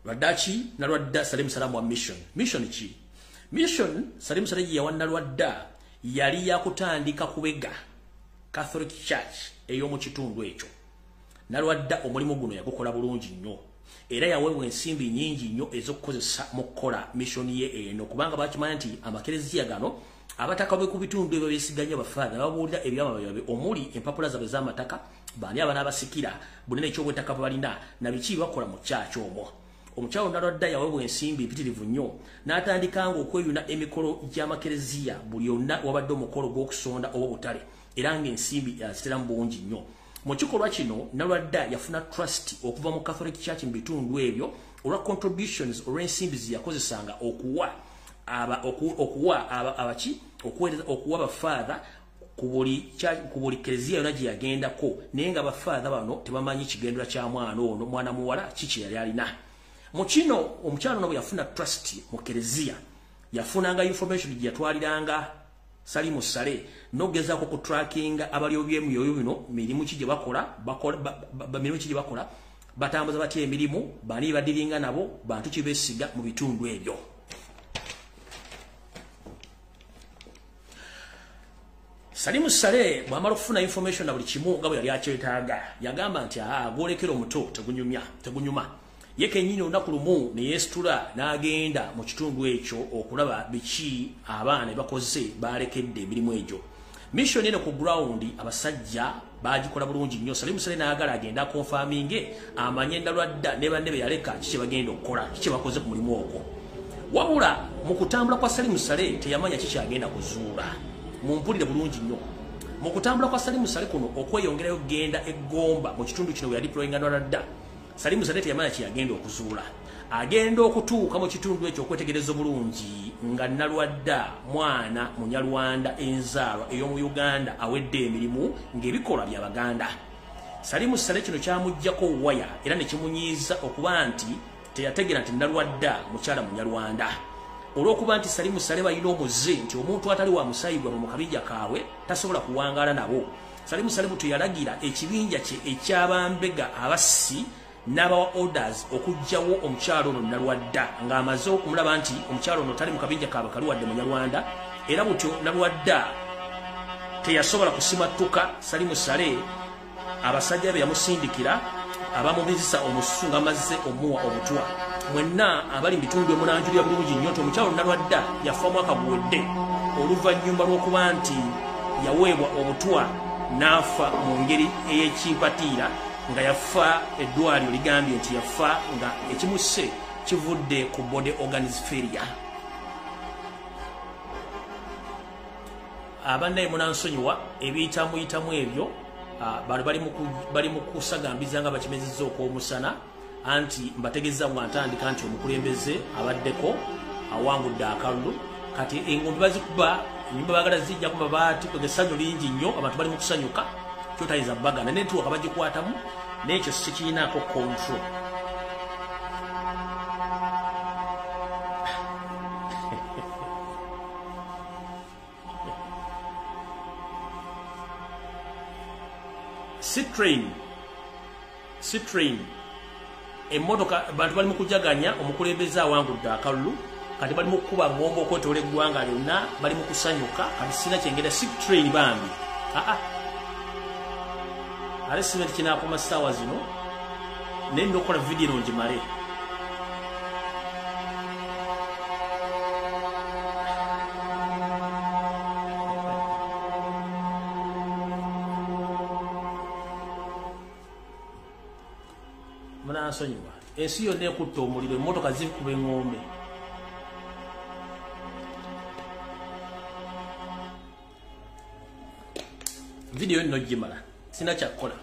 Lwaddaki Nalwadda Salimu Sale amuwa mission. Mission ki? Mission Salimu Sale gye yawa Nalwadda yali yakutandika kubega Catholic Church ey'omu kitundu ekyo nalwadda omulimu guno yagukola bulungi nnyo era yaweebwa ensimbi nnyingi nnyo ez'okukozesa mu kukola missoni ye eno kubanga bakimanyi nti amakereziya gano abataka be ku bitundu ebyo beesiganya bafaada babuulira ebyama byabwe omuli empapula zaabwe z'amataka baani abana abasikira bunene ekyobw'ettaka bwe balina na biki bakola mu kyaki omwo omukyalo nalwadda yaweebwa ensimbi mpitirivu nnyo n'atandikanga okweyuna emikolo gy'amakereziya buli yonna wabadde omukolo gw'okusonda oba obutale era ng'ensimbi yaziteramu bulungi nnyo mu kikolwa kino nalwadda yafuna trust okuva mu Catholic Church mu bitundu ebyo olwa contributions olw'ensimbi ze yakozesanga okuwa abafaada ku buli kereziya yonna gye yagendako naye nga abafaada bano tebamanyi kigendera kya mwana ono mwana muwala kiki yali alina mu kino omukyalo nabo yafuna trust mu kereziya yafunanga information gye yatwaliranga Salimu Sale nogezaako ku trackinga abalyo byemyoyo bino mirimu ki gye bakola mirimu ki gye bakola batambuza batya emirimu bani badiringa nabo bantu ki beesiga mu bitundu ebyo Salimu Sale bw'amala okufuna information na buli kimu nga bwe yali akyetaaga yagamba nti gwolekera omuto tegunyuma ye kennyini olunaku lumu ne yeesitula n'agenda mu kitundu ekyo okulaba biki abaana bakoze balekedde emirimu egyo mission eno ku ground abasajja bagikola bulungi nnyo Salimu Sale n'agala agenda akonfaminge amanye Nalwadda ne banne be yaleka kiki bagenda okukola kiki bakoze ku mulimu ogwo wabula mu kutambula kwa Salimu Sale teyamanya kiki agenda kuzuula mumpulire bulungi nnyo mu kutambula kwa Salimu Sale kuno okweyongerayo genda eggomba mu kitundu kino we yadiployinga Nalwadda Salimu Sale teyamanya ki agenda okuzuula agenda okutuuka mu kitundu ekyo okwetegereza bulungi nga Nalwadda mwana munyalwanda enzaalwa ey'omu Uganda awedde emirimu ng'ebikolwa bya Baganda Salimu Sale kino kyamuggyako waya era ne kimunyiiza okuba nti teyategera nti Nalwadda mukyala munyalwanda olw'okuba nti Salimu Sale balina omuze nti omuntu atali wa musayigwa mu kabijja kaabwe tasobola kuwangaala nabo Salimu Sale buto yalagira ekibinja kye ekyabambega abassi n'abawa orders okugjawo omukyalo ono Nalwadda ng'amaze okumulaba nti omukyalo ono tali mu kabinja kaabwe kaliwadde munyalwanda era butyo Nalwadda teyasobola kusimattuka Salimu Sale abasajja be yamusindikira abamubizisa omusu ng'amazze omuwa obutwa mwenna abali mu bitundu emunanjulira bulungi nnyo nti omukyalo Nalwadda yafa mwaka guwedde oluvannyuma lw'okuba nti yaweebwa obutwa n'afa mu ngeri ey'ekimpatiira nga yafa eddwaliro ligambye nti yafa nga ekimusse kivudde ku body organs failure abannaye munansonyiwa ebiyitamu ebyo bali mu kusagambiza nga bakimezezza okw'omusana anti mbategeeza mwantandika nti omukulembeze abaddeko awangudde akalulu kati engombe bazikuba enyumba bagala zijja ku mabaati kwegessanyu lingi nnyo abantu bali mu kusanyuka kyotayinza bagana network bagikwatamu n'ekyo sikirinaako control Citrain emmotoka abantu bali mu kujaganya omukulembeze awangudde akalulu kati bali mu kukuba ngombo okwetoola eggwanga lyonna bali mu kusanyuka kati sina kyengenda Citrain bambi ale simenti kinaakoma ssaawa zino naye nina okukola vidiyo eno ngimale munansonyiwa ensi yonna ekutta omuliro emmotoka zikuba eŋŋombe vidiyo nno gimala sina kyakukola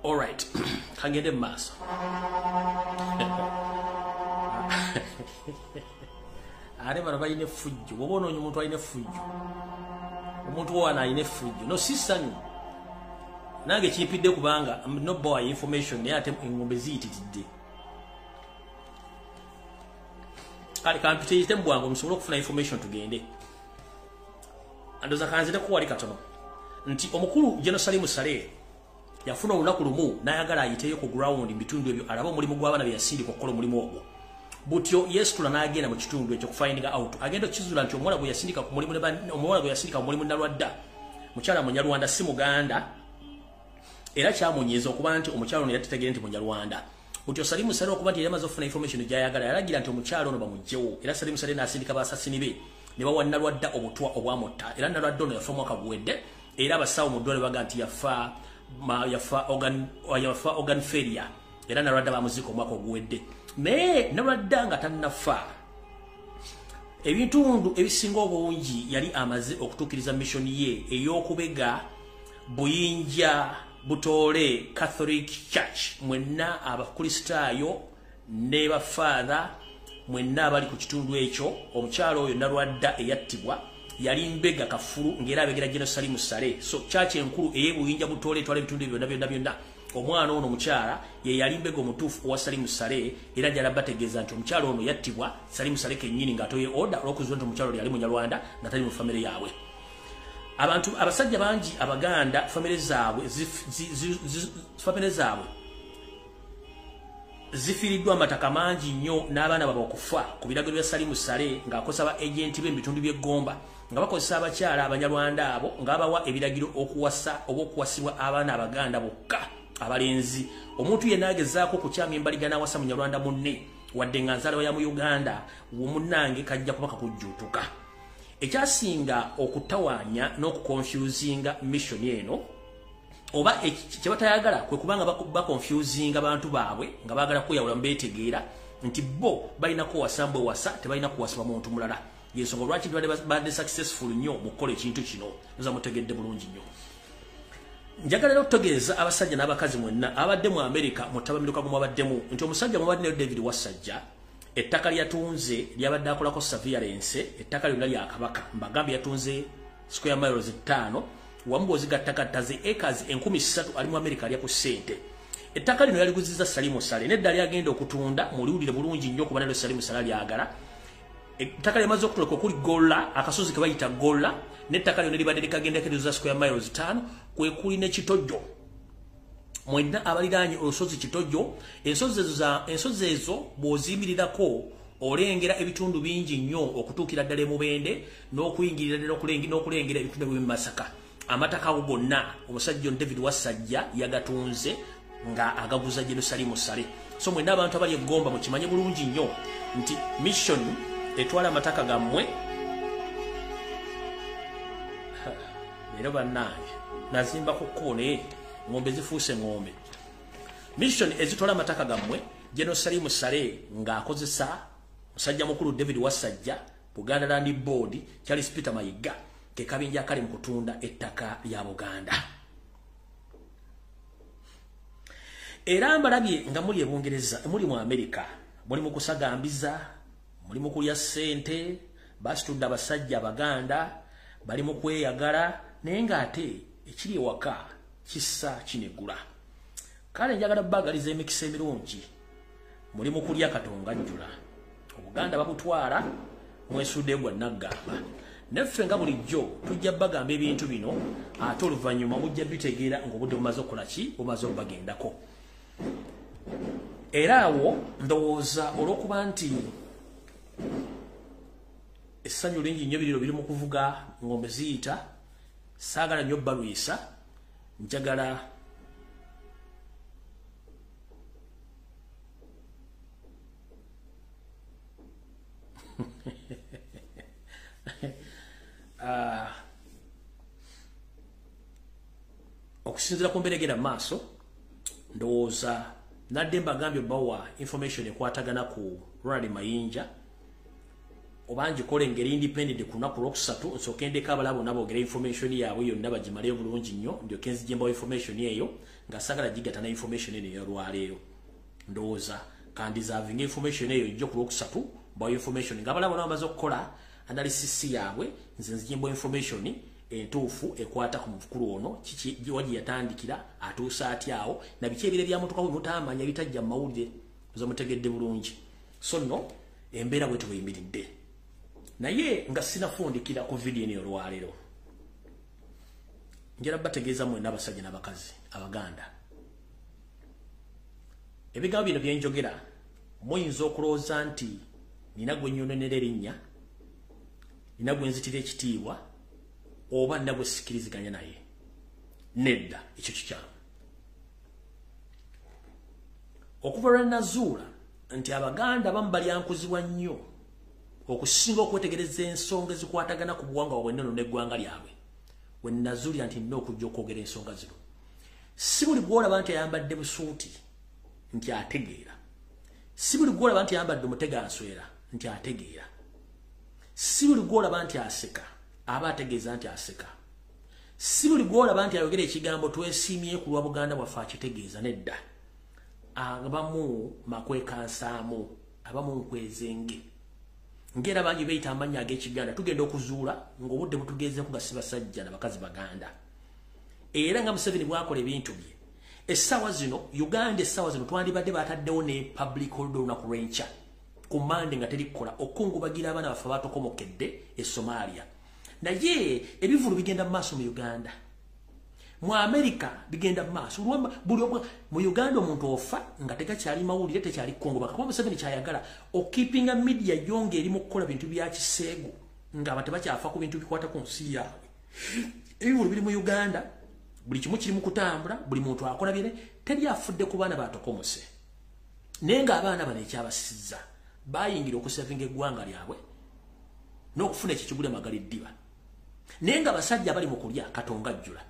alright kangende mu maaso ate bano balina effujjo bwoba onoonya omuntu alina effujjo omuntu wowana alina effujjo no si ssanyu nange kimpidde kubanga no boy information naye ate engombe ziyitiridde kale kampiteyite mu bwangu musobole okufuna information tugende andoza kanzire kuwali katono nti omukulu Salimu Sale yafuna olunaku lumu n'ayagala ayiteyo ku ground bitundu ebyo alaba omulimu gw'abaana bye yasindika okukola omulimu ogwo butyo yesitula n'agenda mu kitundu ekyo kufindinga out agenda okizula nti omuwala gwe yasindika ku mulimu Nalwadda mukyala Munyarwanda si Muganda era kyamunyiza okuba nti omukyala ono yatetegera nti Munyarwanda. Butyo Salimu Sale okuba nti yali amaze okufuna information gy'ayagala yalagira nti omukyala ono bamugyewo era Salimu Sale n'asindika baasasini be ne bawa Nalwadda obutwa obwamutta era Nalwadda ono yafa mwaka guwedde era abasawo mu ddwaliro baga nti yafa organ failure era Nalwadda bamuzika omwaka oguwedde. Naye Nalwadda nga tannafa ebintundu ebisinga obungi yali amaze okutuukiriza mission ye ey'okubega Buyinja Butole Catholic Church mwenna abakristaayo ne bafaatha mwenna abali ku kitundu ekyo. Omukyalo oyo Nalwadda eyattibwa yali mbega kafulu ngera abegera General Salimu Sale so church enkulu ey'Ebuyinja Butole etwala ebitundu byonna omwana ono mukyala ye yali mbega omutuufu owa Salimu Sale era jala bategeeza nti omukyalo ono yattibwa Salimu Sale kennyini ng'atoye order olw'okuziwa nti omukyalo yali Munyarwanda nga tali mu famire yaabwe. Abantu abasajja bangi Abaganda famire zaabwe zifiiriddwa amataka mangi nnyo n'abaana baba okufa ku biragiro bya Salimu Sale ng'akozesa ba agenti be mu bitundu by'eggomba nga bakozesa abakyala Abanyarwanda abo ng'abawa ebiragiro okuwasa oba okuwasibwa abaana Abaganda bokka abalenzi. Omuntu yenna agezaako okukyama embaliga n'awasa Munyarwanda munne wadde nga nzaalwa ya mu Uganda munnange kajja kuba kakujjuutuka. Ekyasinga okutawaanya n'okukonfusinga mission eno oba kye batayagala kwe kubanga bakonfusinga abantu baabwe nga baagala kweyawula mbeetegeera nti bo balina kuwasa mbwe wasa tebalina kuwasibwa muntu mulala. Yensonga lwaki badde successful nnyo mu kukola ekintu kino oza mutegedde bulungi nnyo. Njagala okutegeeza abasajja n'abakazi mwenna abadde mu America mu tabamiruka gumu abaddemu nti omusajja mubadde ne David Wasajja ettaka lyatunze lyabadde akolako surveillance ettaka lyonna lya Kabaka mbagambye yatunze square miles 5 wamu bw'ozigattagatta ze acres 13,000 ali mu America alya ku ssente. Ettaka lino yaliguziza Salimu Sale nedda lyagenda okutunda muliwulire bulungi nnyo kuba nalyo Salimu Sale lyagala. Ettaka lyamaze okutoloka okuli Golla akasozi ke bayita Golla n'ettaka lyonna libadde likagenda kereeza square miles 5 kwe kuli ne Kitojjo mwenna abaliraanye olusozi Kitojjo. Ensozi ezo bw'oziyimirirako olengera ebitundu bingi nnyo okutuukira ddala Mubende n'okuyingirira ddala n'okulengera ebitundu by'e Masaka. Amataka ago gonna omusajja David Wasajja yagatunze nga agaguza Salimu Sale. So mwenna abantu abali eggomba mukimanye bulungi nnyo nti mission etwala amataka gammwe era bannange nazimba ku kkoone ng'ombe zifuuse ng'ombe. Mission ezitwala amataka gammwe General Salimu Sale ng'akozesa musajja mukulu David Wasajja Buganda Land Board Charles Peter Mayiga ke kabinja akali mu kutunda ettaka lya Buganda. Era mbalabye nga muli Bungereza muli mu America muli mu kusagambiza muli mu kulya ssente basitudde abasajja Abaganda bali mu kweyagala naye ng'ate ekiri ewaka kissa kinegula. Kale njagala bagaliza emikisa emirungi muli mu kulya Katonga njula Obuganda babutwala mwesudde gwa naggamba neffe nga bulijjo tujja bagamba ebintu bino ate oluvannyuma mujja bitegeera ng'obudde bumaze okukola ki bumaze okubagendako. Era awo ndowooza olw'okuba nti essanyu lingi nnyo biriro biri mu kuvuga ng'ombe ziyita saagala nnyo balwisa njagala okusinziira ku mbeera egenda maaso ndowooza nadde mbagambye bawa information ekwatagana ku Ronald Mayinja oba ngikole engeri independent ku lunaku lwokusatu nsooke ndeka abalala bonna boogera information yaabwe yonna bagimale bulungi nnyo ndyoke nzijembawo information eyo nga sagala gigatta na information eno eyolwaleero. Ndowooza kandizavinga information eyo ijjo ku lwokusatu bawa information nga abalala bonna bamaze okukola analysis yaabwe nze nzijembawo information entuufu ekwata ku mukulu ono kiki waji yatandikira atuusa atyawo na biki ebire bya mutuka we mutamanya bitajja mu mawulire oza mutegedde bulungi. So no embeera bwe tubuyimiridde naye nga sinafundikira ku video eno olwaleero njala bategeeza mwenna abasajja n'abakazi Abaganda ebigambo bino byenjogera muyinza okulowooza nti nina gwe nnyononera erinnya, nina gwe nzitira ekitiibwa, oba nina gwe sikiriziganya naye. Nedda, ekyo kikyamu. Okuva lwe nazuula nti Abaganda abamu balyankuzibwa nnyo okusinga okwetegereza ensonga ezikwatagana ku buwangwa bw'ennono n'eggwanga lyabwe, we nazuulira nti nina okujja okwogera ensonga zino. Si buli gw'olaba nti ayambadde busuuti nti ategeera. Si buli gw'olaba nti ayambadde omuteganswera nti ategeera. Si buli gw'olaba nti aseka aba ategeeza nti aseka. Si buli gw'olaba nti ayogera ekigambo twesiimye ku lwa Buganda bwaffe akitegeeza. Nedda. Abamu makwekansaamu, abamu nkwezenge. Ngera bangi beeyita amannya ag'Ekiganda tugenda okuzuula ng'obudde butugezeeko nga si basajja na bakazi Baganda. Era nga Museveni bwakola ebintu bye. Essaawa zino, Uganda essaawa zino twandibadde bataddewo ne public holiday olunaku lw'enkya. Ku Mande nga terikola okungubagira abaana baffe abatokomokedde e Somalia. Naye ebivulu bigenda mu maaso mu Uganda. Mu America bigenda mu maaso. Mu Uganda omuntu ofa nga tegakyali mawulire tekyali kungubaka. Kuba Museveni kyayagala okipinga media yonge eri mu kukola bintu bya kiseegu nga abantu bakyafa ku bintu bikwata ku nsi yaabwe. Ebivulu biri mu Uganda, buli kimu kiri mu kutambula, buli muntu akola bire, teri afudde ku baana batokomose. Naye ng'abaana bano ekyabasizza bayingira okusevinga eggwanga lyabwe n'okufuna ekikigule magala eddiba. Naye nga basajja bali mu kulya Katonga ajjula.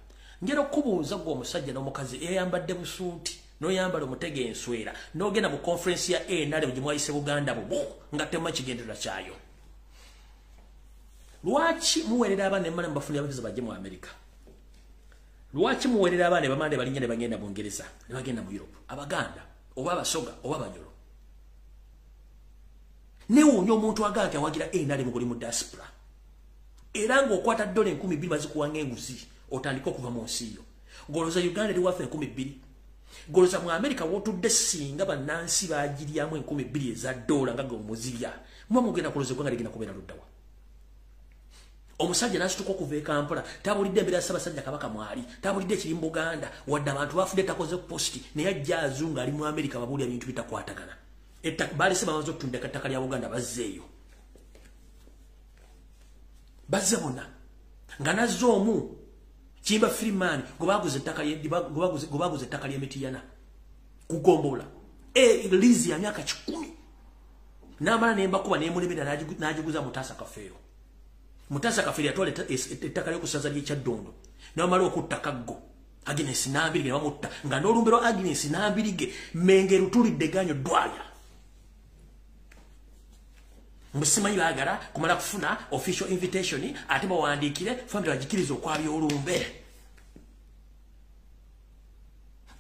Njera okubuuza gwe omusajja n'omukazi eyambadde busuuti n'oyambala omutege enswera n'ogenda mu conference ya NRM gye mwayise Buganda bubu nga tema kigenderera kyayo. Lwaki muweerera abaana emmala mubafunira abaviza bajje mu America? Lwaki muweerera abaana bamande balinnya ne bagenda mu Ngereza ne bagenda mu Europe? Abaganda oba Abasoga oba Abanyoro. Newuunya omuntu agamba nti awagira NRM guli mu diaspora. Era ng'okwata $2,000 bazikuwanga enguzi otandika okuva mu nsi yo. Goloza Uganda eri waffe $2,000. Goloza mu America wotudde singa bannansi bagiryamu $2,000 eza dola nga gwe muzirya. Mwa mugenda kuloza eggwanga ligenda kubeera luddawa. Omusajja n'asituka okuva e Kampala tabulidde embeera ya Ssaabasajja Kabaka mwali, tabulidde ekiri mu Buganda wadde abantu bafudde takoze posti naye ajja azunga ali mu America babuulira bintu bitakwatagana. Balese bamaze okutunda ettaka lya Buganda bazzeeyo. Bazze bonna nga nazze omu Kimba Freeman gobaguze ettaka ly'Emitiyana kugombola lizi ya myaka 10 n'amala nembakuba nemulemera n'agiguza Mutasa Kafeero. Mutasa Kafeero yatwala ettaka ly'okusaza ly'Ekyaddondo n'amala okutta Kaggo Agnes Nambirige bamutta nga n'olumbero Agnes Nambirige Menge Lutulidde ganyo dwaya. Musimanyi baagala kumala kufuna official invitation ate bawandiikire family bagikiriza okwabya olumbe.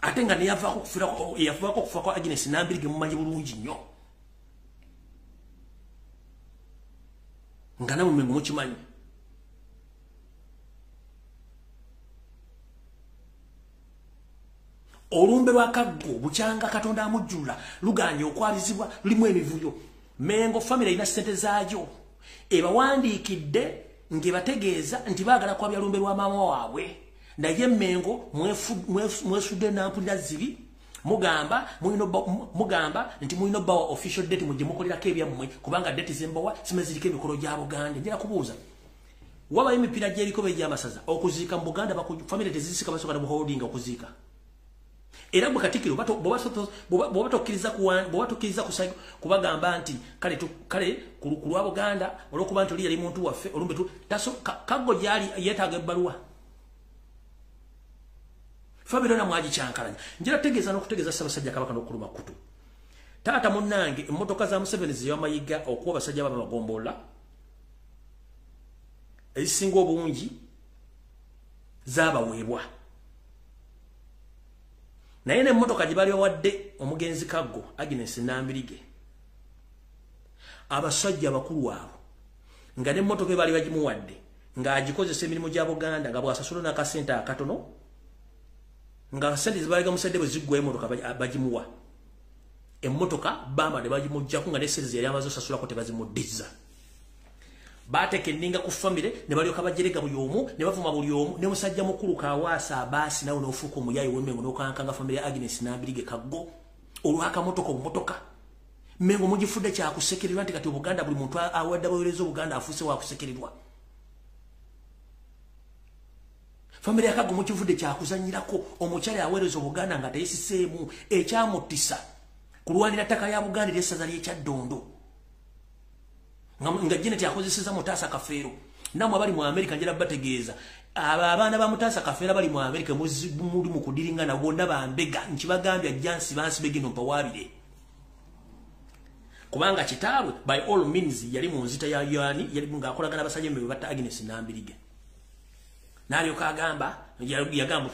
Ate nga yavaako kufa kwa Agnes Nambirige mumanyi bulungi nnyo. Nga namwe mwengu mukimanyi. Olumbe lwa Kaggo bukyanga Katonda amujjula luganye okwalizibwa lulimu emivuyo. Mengo family ina sente zaajo. Ebawandiikidde ngebategeeza nti baagala kwabya lumbe lwa maama waabwe. Naye Mengo mwesudde nampulira zibi mugamba nti muyino bawa official date mujje mukolirako ebyammwe kubanga date zembawa simazirika emikolo gya Buganda. Njera kubuuza waba emipira gy'eriko b'egy'amasaza okuziika mu Buganda family tezisika basoka mu holding okuziika. Era Katikiro bw'abatokkiriza kubagamba nti kale ku lwa Buganda olw'okuba nti oli yali muntu waffe olumbe Kaggo gyali yeetaaga ebbaluwa. Family na mwaji kyankalanya. Njera tegeeza n'okutegeeza Ssaabasajja Kabaka n'okuluma kutu. Taata munnange emmotoka za Museveni ziyamayiga okuwa abasajja b'amagombola ezisinga obungi zaabaweebwa. Naye n'emmotoka gye bali bawadde omugenzi Kaggo Agnes Nambirige abasajja bakulu abo nga n'emmotoka bali bagimuwadde ng'agikozesa emirimu gya Buganda nga bw'asasula n'akasente akatono nga sente zibalega musadde bwe ziggwayo emmotoka bagimuwa. Emmotoka bamba ne bagimuggyako nga n'essente ze yali amaze osasulako tebazimuddiza. Baateka enninga ku family ne balyoka bajerega buli omu ne bavuma buli omu ne musajja mukulu Kawaasa Abaasi nawe n'ofuuka omuyayi w'emmengo n'okankanga family ya Agnes Nambirige Kaggo olw'akamotoka omumotoka. mengo mugifudde kya kusekererwa nti kati Buganda buli muntu awadde abaweereza Buganda afuse wa kusekererwa. Family yakago mukivudde kya kuzanyirako omukyala aweereza Buganda nga teyisiseemu ekyamutisa kulwanira ttaka lya Buganda ly'essaza ly'Ekyaddondo. Nga Janet yakozeseza Mutaasa Kafeero. Namwe abali mu America njera bategeeza. Abaana ba Mutaasa Kafeero bali mu America muri mu kudiringa na bonna bambega nkibagambya jansi bansi begino mpawabire. Kubanga kitaabwe by all means yali mu nzita ya yani yali ngaakolagana abasajja mmwe batta Agnes Nambirige. Nalyo kagamba yagamba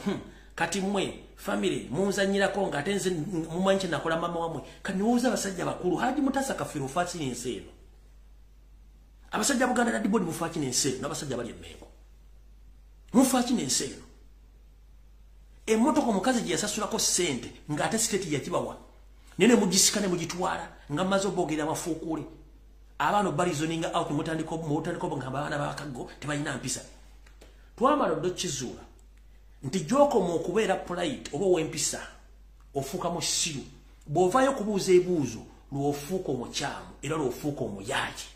kati mwe family munzanyirako nga atenze mumanyi nakola mama wamwe kaniwuza abasajja bakulu Haji Mutaasa Kafeero fachi enseno. Abasajja Buganda Land Board mufachi n'enseno n'abasajja bali emmengo. Mufachi n'enseno. Emmotoka omukazi gye yasasulako ssente ng'ate siteti yakibawa. Nene mugisikane mugitwala nga maze obogera amafuukule. Abaana balizoninga out mutandiko nga abaana bakago tebalina mpisa. Twamala odokizuula nti gy'okoma okubeera polite oba ow'empisa ofuuka mu siru bw'ovaayo kubuuza ebibuuzo lw'ofuuka omukyamu era lw'ofuuka omuyaaji.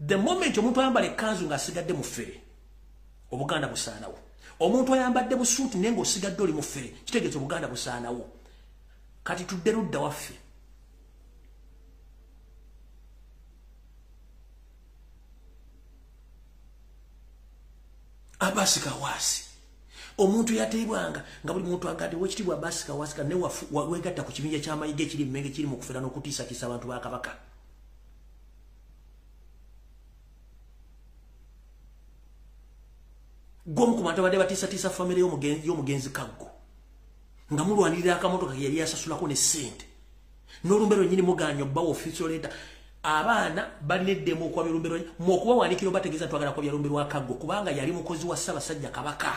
The moment omuntu ayambala ekkanzu ng'asigadde mu ffere Obuganda busaanawo. Omuntu ayambadde busuuti naye ng'osigadde oli mu ffere kitegeeza Obuganda busaanawo. Kati tudde ludda waffe. Abasi Kawaasi omuntu yateebwanga nga buli muntu agadde wekitibwa Abasi Kawaasi ka ne wegatta ku kibinja ky'amayiga ekiri mmenge kiri mu kufera n'okutiisatiisa abantu ba Kabaka. Gomu ku bantu abadde batiisatiisa family y'omugenzi Kaggo nga mulwanirira akamotoka yali yasasulako ne ssente n'olumbero nnyini mugaanyo bbawo official letter. Abaana balineddemu okwabya lumbero okubawandiikira bategeeza twagala kwabya lumbero wa Kaggo kubanga yali mukozi wa Ssaabasajja Kabaka.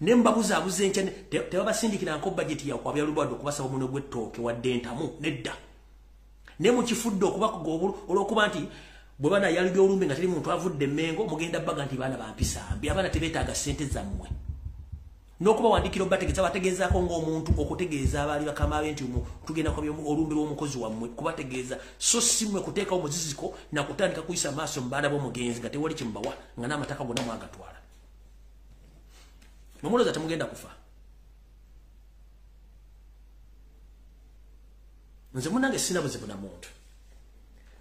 Ne mbabuzaabuza enkya tebabasindikira nko budget ya kwabya lumbero okubasaba omuno gw'ettooke wadde entamu nedda. Ne mukifudde okubakuga olw'okuba nti bwe bana yaliga olumbe nga teri muntu avudde Mengo mugenda baga nti baana bampisa mbi abaana tebeetaaga ssente zammwe. N'okuba wandikira bategezaako ng'omuntu okutegeeza abaali bakama be nti tugenda kwabya olumbe lw'omukozi wammwe kubategeeza so si mmwe kuteekawo omuziziko na kutandika kuyisa maaso mu baana b'omugenzi nga tewali kimbawa nga n'amataka gonna mwagatwala. Nomulooza temugenda kufa. Nze munnange sina buzibu na muntu.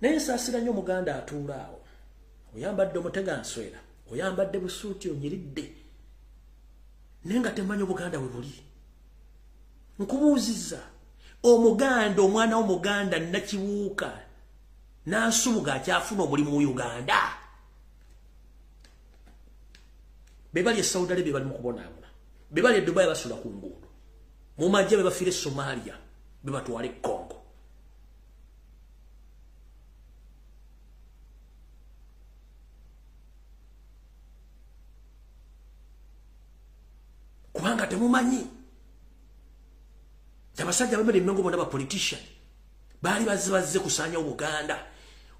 Naye nsaasira nnyo Muganda atuula awo. Oyambadde omutega nswera, oyambadde busuuti onyiridde. Naye nga temanyi Obuganda bwe buli. Nkubuuzizza Omuganda omwana w'Omuganda Nakibuuka n'asubuga akyafuna omulimu mu Uganda. Be bali e Saudi Arabia bali mu kubonaabona. Be bali e Dubai basula ku nguudo. Mu magye be bafiire Somalia be batwale Congo. Kubanga temumanyi abasajja bamere Mengo bonna ba politician baali bazze kusaanya Obuganda.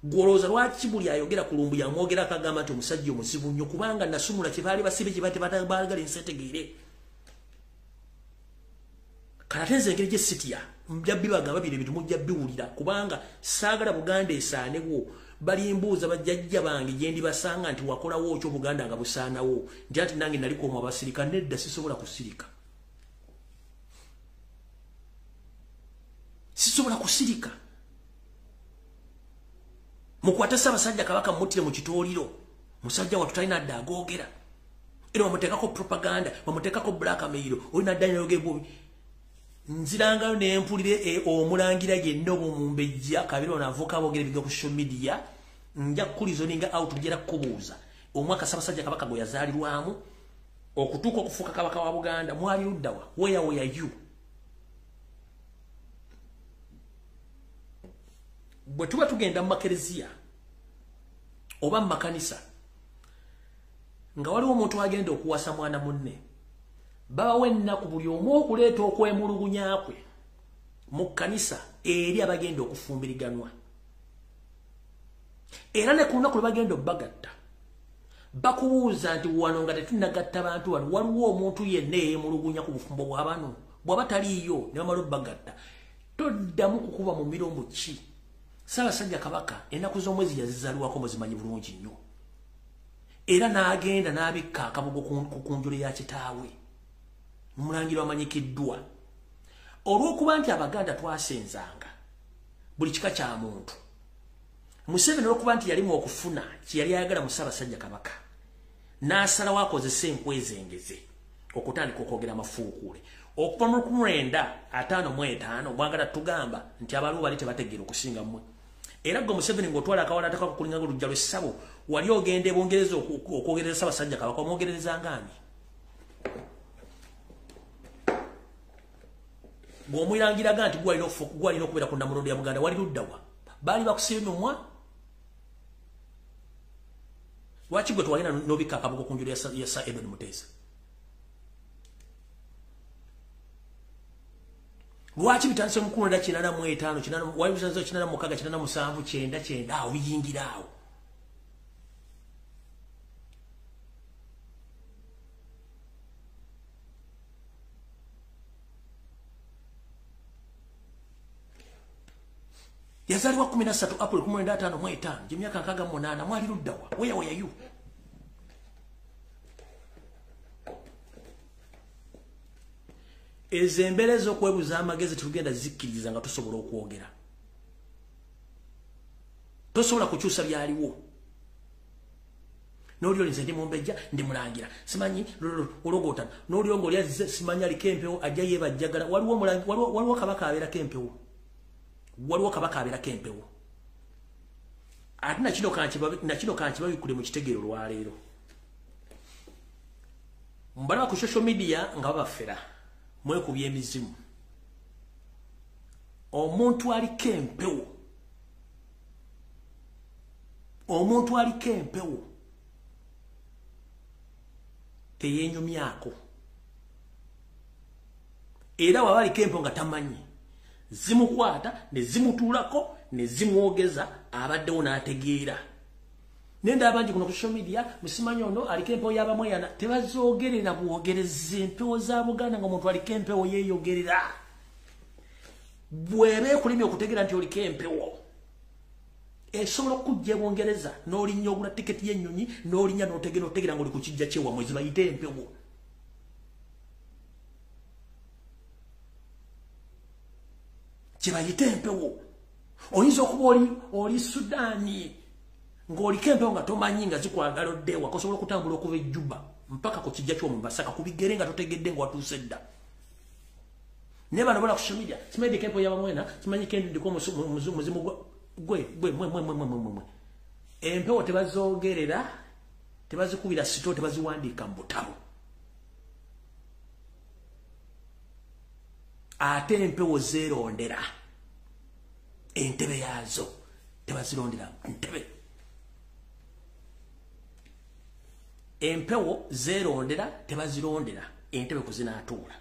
Gwolooza lwaki buli ayogera ku Lumbuye amwogera akagamba nti omusajja omuzibu nnyo kubanga nasumula kye baali basibe kye baagala ensetegeere. Kalatenze engeri gye sitya mujjabbi bagamba bino ebintu mujja biwulira kubanga saagala Buganda esaanewo. Balimbuuza bajjajja bange gye ndibasanga nti wakolawo okyo Buganda nga busaanawo nti ati nange naliko omwo abasirika nedda sisobola kusirika. Sisobola kusirika. Mukwate Ssaabasajja Kabaka muttire mu kitooliro. Musajja wattu talina adda agoogera. Era bamuteekako propaganda, bamuteekako blackmail, olina adda n'ayogera bubi. Nzirangayo ne mpulire omulangira yenna omumbejja kabiri onavuka aboogera ebiga ku social media nja kukulizo ninga out tugera kubuuza omwaka Ssaabasajja Kabaka gwe yazaalirwamu okutuuka okufuuka Kabaka wa Buganda mwali luddawa where were you? Bwe tuba tugenda mu makereziya oba mu makanisa nga waliwo omuntu agenda okuwasa mwana munne babawo ennaku buli omu okuleeta okwemulugunya kwe mu kkanisa eri abagenda okufumbiriganwa. Era ne ku lunaku lwe bagenda obbagatta bakubuuza nti wano nga tetunnagatta bantu waliwo omuntu yenna eyeemulugunya ku bufumbo bwa bano bw'aba taliiyo ne bamala obbagatta toddamu kukuba mu mirombo ki Ssaabasajja Kabaka ennaku z'omwezi yazizaalwako muzimanyi bulungi nnyo era n'agenda n'abikka akabugo ku njolo ya kitaawe Mulangira wamanyikiddwa olw'okuba nti Abaganda twasenzanga buli kika kya muntu Museveni olw'okuba nti yalimu okufuna kye yali ayagala mu Ssaabasajja Kabaka n'asalawo akozesa enkwezengeze okutandika okwogera amafuukule okuva mu 1955 mwagala tugamba nti abaluwo bali tebategeera okusinga mmwe era gwe Museveni ng'otwala akawala ataka kulinga olujja lw'essabo wali ogenda e Bungereza okwogereza Ssaabasajja Kabaka omwogereza ng'ani bw'omwirangiraga nti gwalina okubeera ku Namulondo ya Buganda wali luddawa baali bakusibye mumwa lwaki gwe twalina n'obikka akabugo ku njolo ya Sir Edward Muteesa lwaki bitandise mu 1985 wali bitandise 1986 awo biyingira awo yazaliwa 13 April 1955 jemyaka 68 mwali luddawa where were you ezemberezo okwebuza amagezi tugenda zikkiriza nga tusobola okwogera tosobola kukyusa byaliwo n'olyo nze ndi Mumbejja ndi Mulangira simanyi ologota n'olyo ng'oli azze simanyi aliko empewo ajja yeebajjagala waliwo Kabaka abeerako empewo ate nakino kankibabikule mu kitegeero lwaleero mbalaba ku social media nga babafera mwekubya emizimu omuntu aliko empewo teyenyumyako era waba aliko empewo nga tamanyi zimukwata ne zimutuulako ne zimwogeza abaddewo n'ategeera nenda abangi kuno ku social media musimanyi ono aliko empewo y'abamweyana tebazoogerera bwogereza empewo za Buganda nga omuntu aliko empewo yeeyogerera bw'eba ekulimya okutegeera nti oliko empewo esobola okujja Bungereza n'olinnya ogula tiketi y'ennyonyi n'olinnya n'otegeera ng'oli ku kijja ky'ewammwe zibayite empewo kibayite empewo oyinza okuba oli Sudaani ng'oliko empewo nga tomanyi nga zikwagala oddeewa kosobola okutambula okuva e Juba mpaka ku kijja ky'omu Masaka ku bigere nga totegedde nga watuuse dda ne bano bola ku social media simanyi dika empewo y'abamwena simanyi kendi ndiko muzimu gwe empewo tebazoogerera tebazikubira sito tebaziwandiika mu butabo ate empewo zeerondera entebe yaazo tebazirondera ntebe empewo zeerondera tebazirondera entebe kuzinaatuula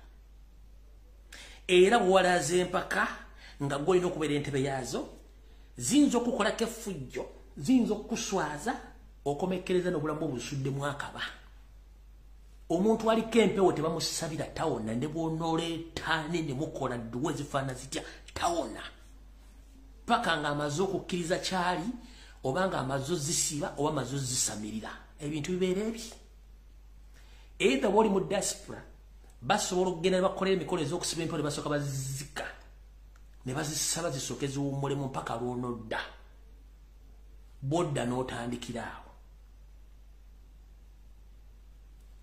era bwewalaza empaka nga gwolina okubeera entebe yaazo ziyinza okukolako effujjo ziyinza okukuswaza okomekkereza n'obulamu obusuddemu akaba omuntu aliko empewo tebamusabira tawona ne bw'onooleetaani ne mukola dduwe zifaana zitya tawona paka nga amaze okukkiriza kyali oba nga amaze ozisiba oba amaze ozisamirira ebintu bibeera ebi eitha bw'oli mu diaspora basobola okugenda ne bakolera emikolo ez'okusiba empewo ne basooka bazizika ne bazisaba zisooke ziwummulemu mpaka lw'onodda bw'odda n'otandikira awo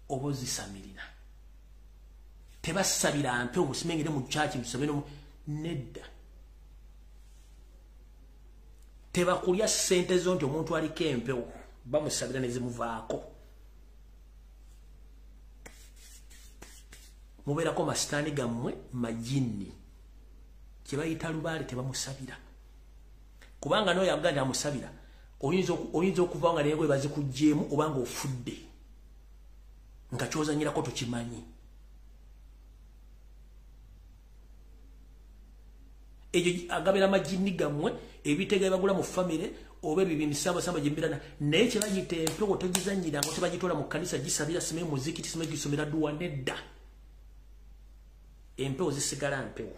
oba ozisamirira tebasabira mpewo musimengere mu kyaki musabe nedda tebakulya ssente zo nti omuntu aliko empewo bamusabira ne zimuvaako mubeerako masitaani gammwe majinni kye bayita lubaale tebamusabira kubanga n'oyo avuga nti amusabira oyinza okuvaawo nga neengwe bazikugjeemu oba nga ofudde nga kyozanyirako tokimanyi egyo agabeera majinni gammwe ebitega bagula mu famire oba ebibindi samba gyembirana naye kye bayita empewo togizanyiranga tebagitwala mu kkanisa gisabira sime muzikiti sime gisomera dduwa nedda empewo zisigala mpewo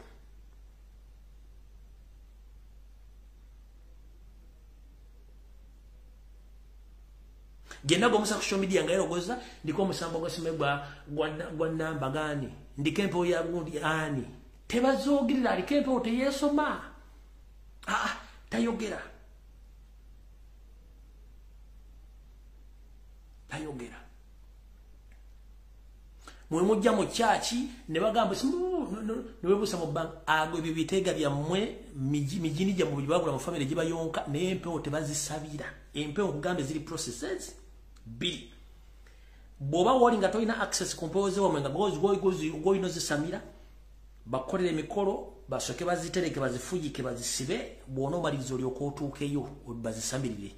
genda go musa ku social media ngaero goza ndiko musambo gwasimebwa gwa namba gani ndikempo ya gundi ani tebazogirira alikempo teyesoma tayogera mwe mujja mu chachi ne bagamba ne webusa mu bank agwe bibitega bya mwe mijini jya mu bibagura mu family jiba yonka ne empewo tebazisabira empewo kugambe ziri processes bili boba wali nga toina access compose wa mwenga go inozisamira bakorere mikoro basoke bazitereke bazifujike bazisibe bono malizo lyoko otukeyo bazisamirire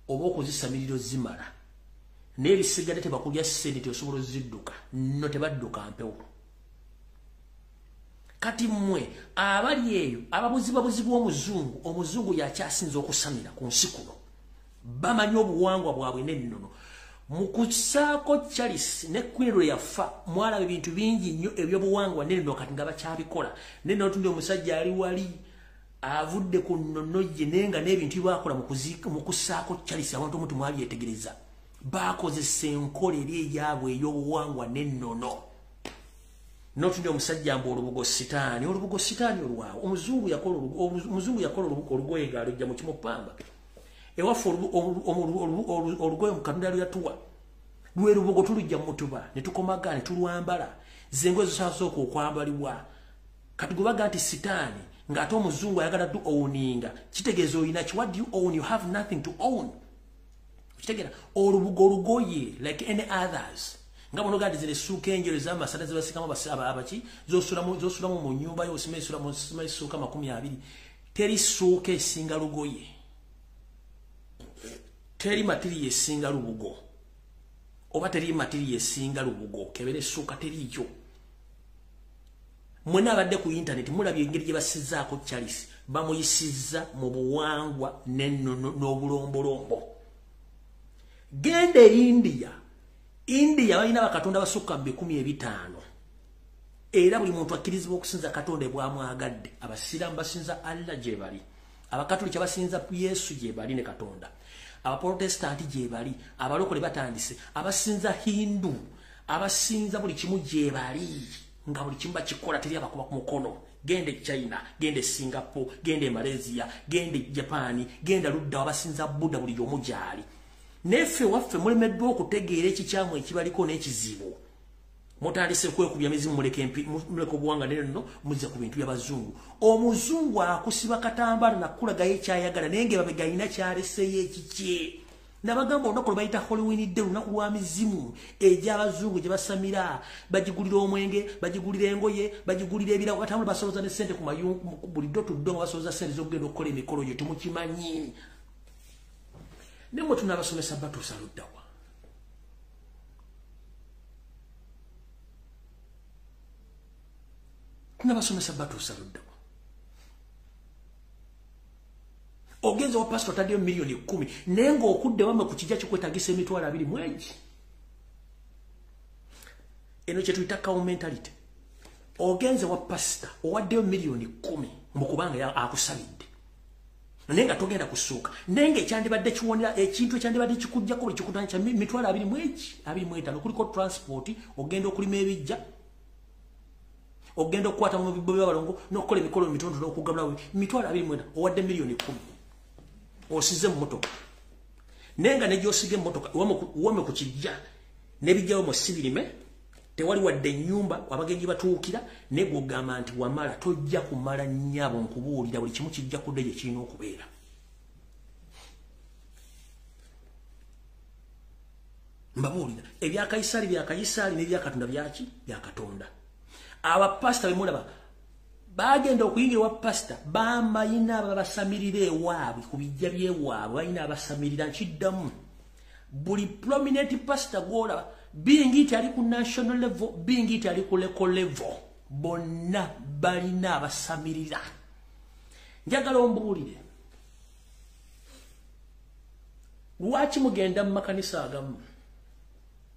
oboko zisamiriro zimala neri sigadete bakulya sente osobolo zidduka no tebadduka mpewo kati mmwe abali eyo ababuzibu omuzungu yakyasinza okusamira ku nsi kuno bamanyi obuwangwa bwabwe n'ennono mukusaako Charles ne Queen yafa mwala ebintu bingi nnyo ebyobuwangwa n'ennono kati nga bakyabikola n'ennono tundi omusajja ali wali avudde ku nnono ye nenga n'ebintu byakola mu kusaako Charles abantu omuntu mwabyetegereza bakozesa enkolere eyabwe ey'obuwangwa n'ennono n'otundi omusajja mbu olubugo sitaani olwawo omuzungu yakola olugoye ng'alujja mu kimupamba ewaffe olugoye mu Katonda luyatuwa lwe lubugo tulujja mu mutuba ne tukomaga ne tulwambala zengo ezisooka okwambalibwa kati gwe baga nti sitaani ng'ate omuzungu ayagala du owuninga kitegeeza oyina ki what do you own you have nothing to own kitegera olugoye like any others ngabo nogadi zile suka enjero z'amasada zibasikamo abaki zosulamu mu nyumba yo simesulamu suka 20 teri suka esinga lugoye teri matiri esinga lubugo oba teri matiri esinga lubugo kebere suka teri kyo mwena abadde ku internet mulabye engeri gye basizaako Charles bamuyisiza mu buwangwa n'obulombolombo gende India balina bakatonda basukka 15 era buli muntu akkirizibwa okusinza Katonda bwamwagadde abasiramu basinza Allah gye bali abakatolika basinza Yesu gye bali ne Katonda abaprotestanti gye bali abalokole batandise abasinza Hindu abasinza buli kimu gye bali nga buli kimu bakikola teri abakuba ku mukono gende China gende Singapore gende Malaysia gende Japan gende ludda abasinza Buddha buli yomu gyali nefe waffe mulemeddwa okutegeera ekikyamu ekibaliko n'ekizibu mutandise kwekubya mizimu muleke obuwanga n'ennono muzza ku bintu by'abazungu omuzungu akusiba katambala nakulagayo ekyayagala naye ng'ebabega alina kyaleseyo ekikye nabagamba olunaku lwe bayita Halloween Day olunaku lwa mizimu egy'abazungu gye basamira bagigulira omwenge bagigulira engoye bagigulira ebirawo batambula basolooza ne ssente ku mayungu buli ddo tuddo nga basolooza ssente z'okugenda okukola emikolo gyo temukimanyi nemwe tunabasomesa batuusa luddawa ogenza wa pastor taddeyo milioni 10 naye ng'okudde wamwe ku kijja kikwetagisa emitwalo 20 mwegi eno kye tuyita cow mentality ogenza wa pastor owaddeyo milioni 10 mukubanga akusabidde nenga togenda kusuka nenge kyandibadde kiwonera ekintu ekyandibadde kikujja ko kikutanya mitwalo 20 mwegi 25 kuliko transport ogenda okulima ebijja ogenda okukwata mu bibbo by'abalongo n'okukola emikolo mitondo n'okugabula mitwalo 20 owadde milioni 10 osize mu motoka nenga ne gyosige mu motoka wame ku kijja nebijjawo mu sibirime tewali wadde nyumba abagenyi batuukira ne gogamba nti wamala tojja kumala nnyabo nkubuulira buli kimu kijja kudde gye kirina okubeera mbabuulira ebya Kayisaali n'ebya Katonda byaki bya Katonda abapasita bemulaba bagenda okuyingira wa pasita bamayina ababasamirira ewaabwe ku bijja by'ewaabwe balina abasamirira nkiddamu buli prominent pastor gwolaba being it ali ku national level being it ali ku local level bonna balina abasamirira njagala ombuulire lwaki mugenda mu makanisa agamu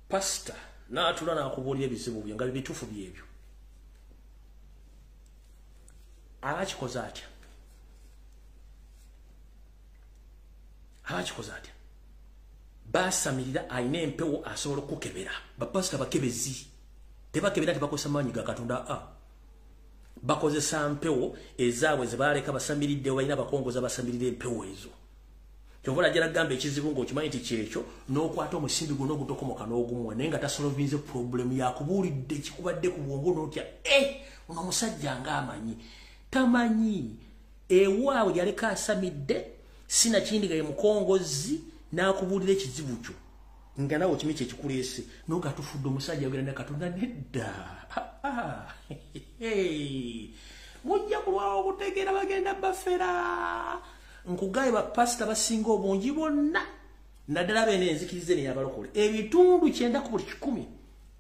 pastor n'atula n'akubuulira ebizibu byo nga bituufu byebyo abakikoze atya basamirira ayina empewo asobola okukebera bapasita bakebezi tebakebera tebakozesa maanyi ga Katonda bakozesa mpewo ezaabwe ze baleka basamiridde balina bakongoza basamirira empewo ezo kyovula jala gamba ekizibu ng'okimanyi nti kyekyo n'okwata omusimbi guno ogutokomoka n'ogumuwa naye nga tasolovinze problemu yakubuulidde kikubadde ku bwongo n'otya ono omusajja ng'amanyi tamanyi ewaabwe yaleka asamidde sinakindi nga ye mukongozi n'akubuulira ekizibu kyo nga nawe kimi kyekikuleese noga tufudde omusajja yogera ne Katonda nedda mujja kulwawo okutegeera bagenda bafera nkugaye bapasita basinga obungi bonna naddala bene enzikirize neyabalokole ebitundu 9 ku buli 100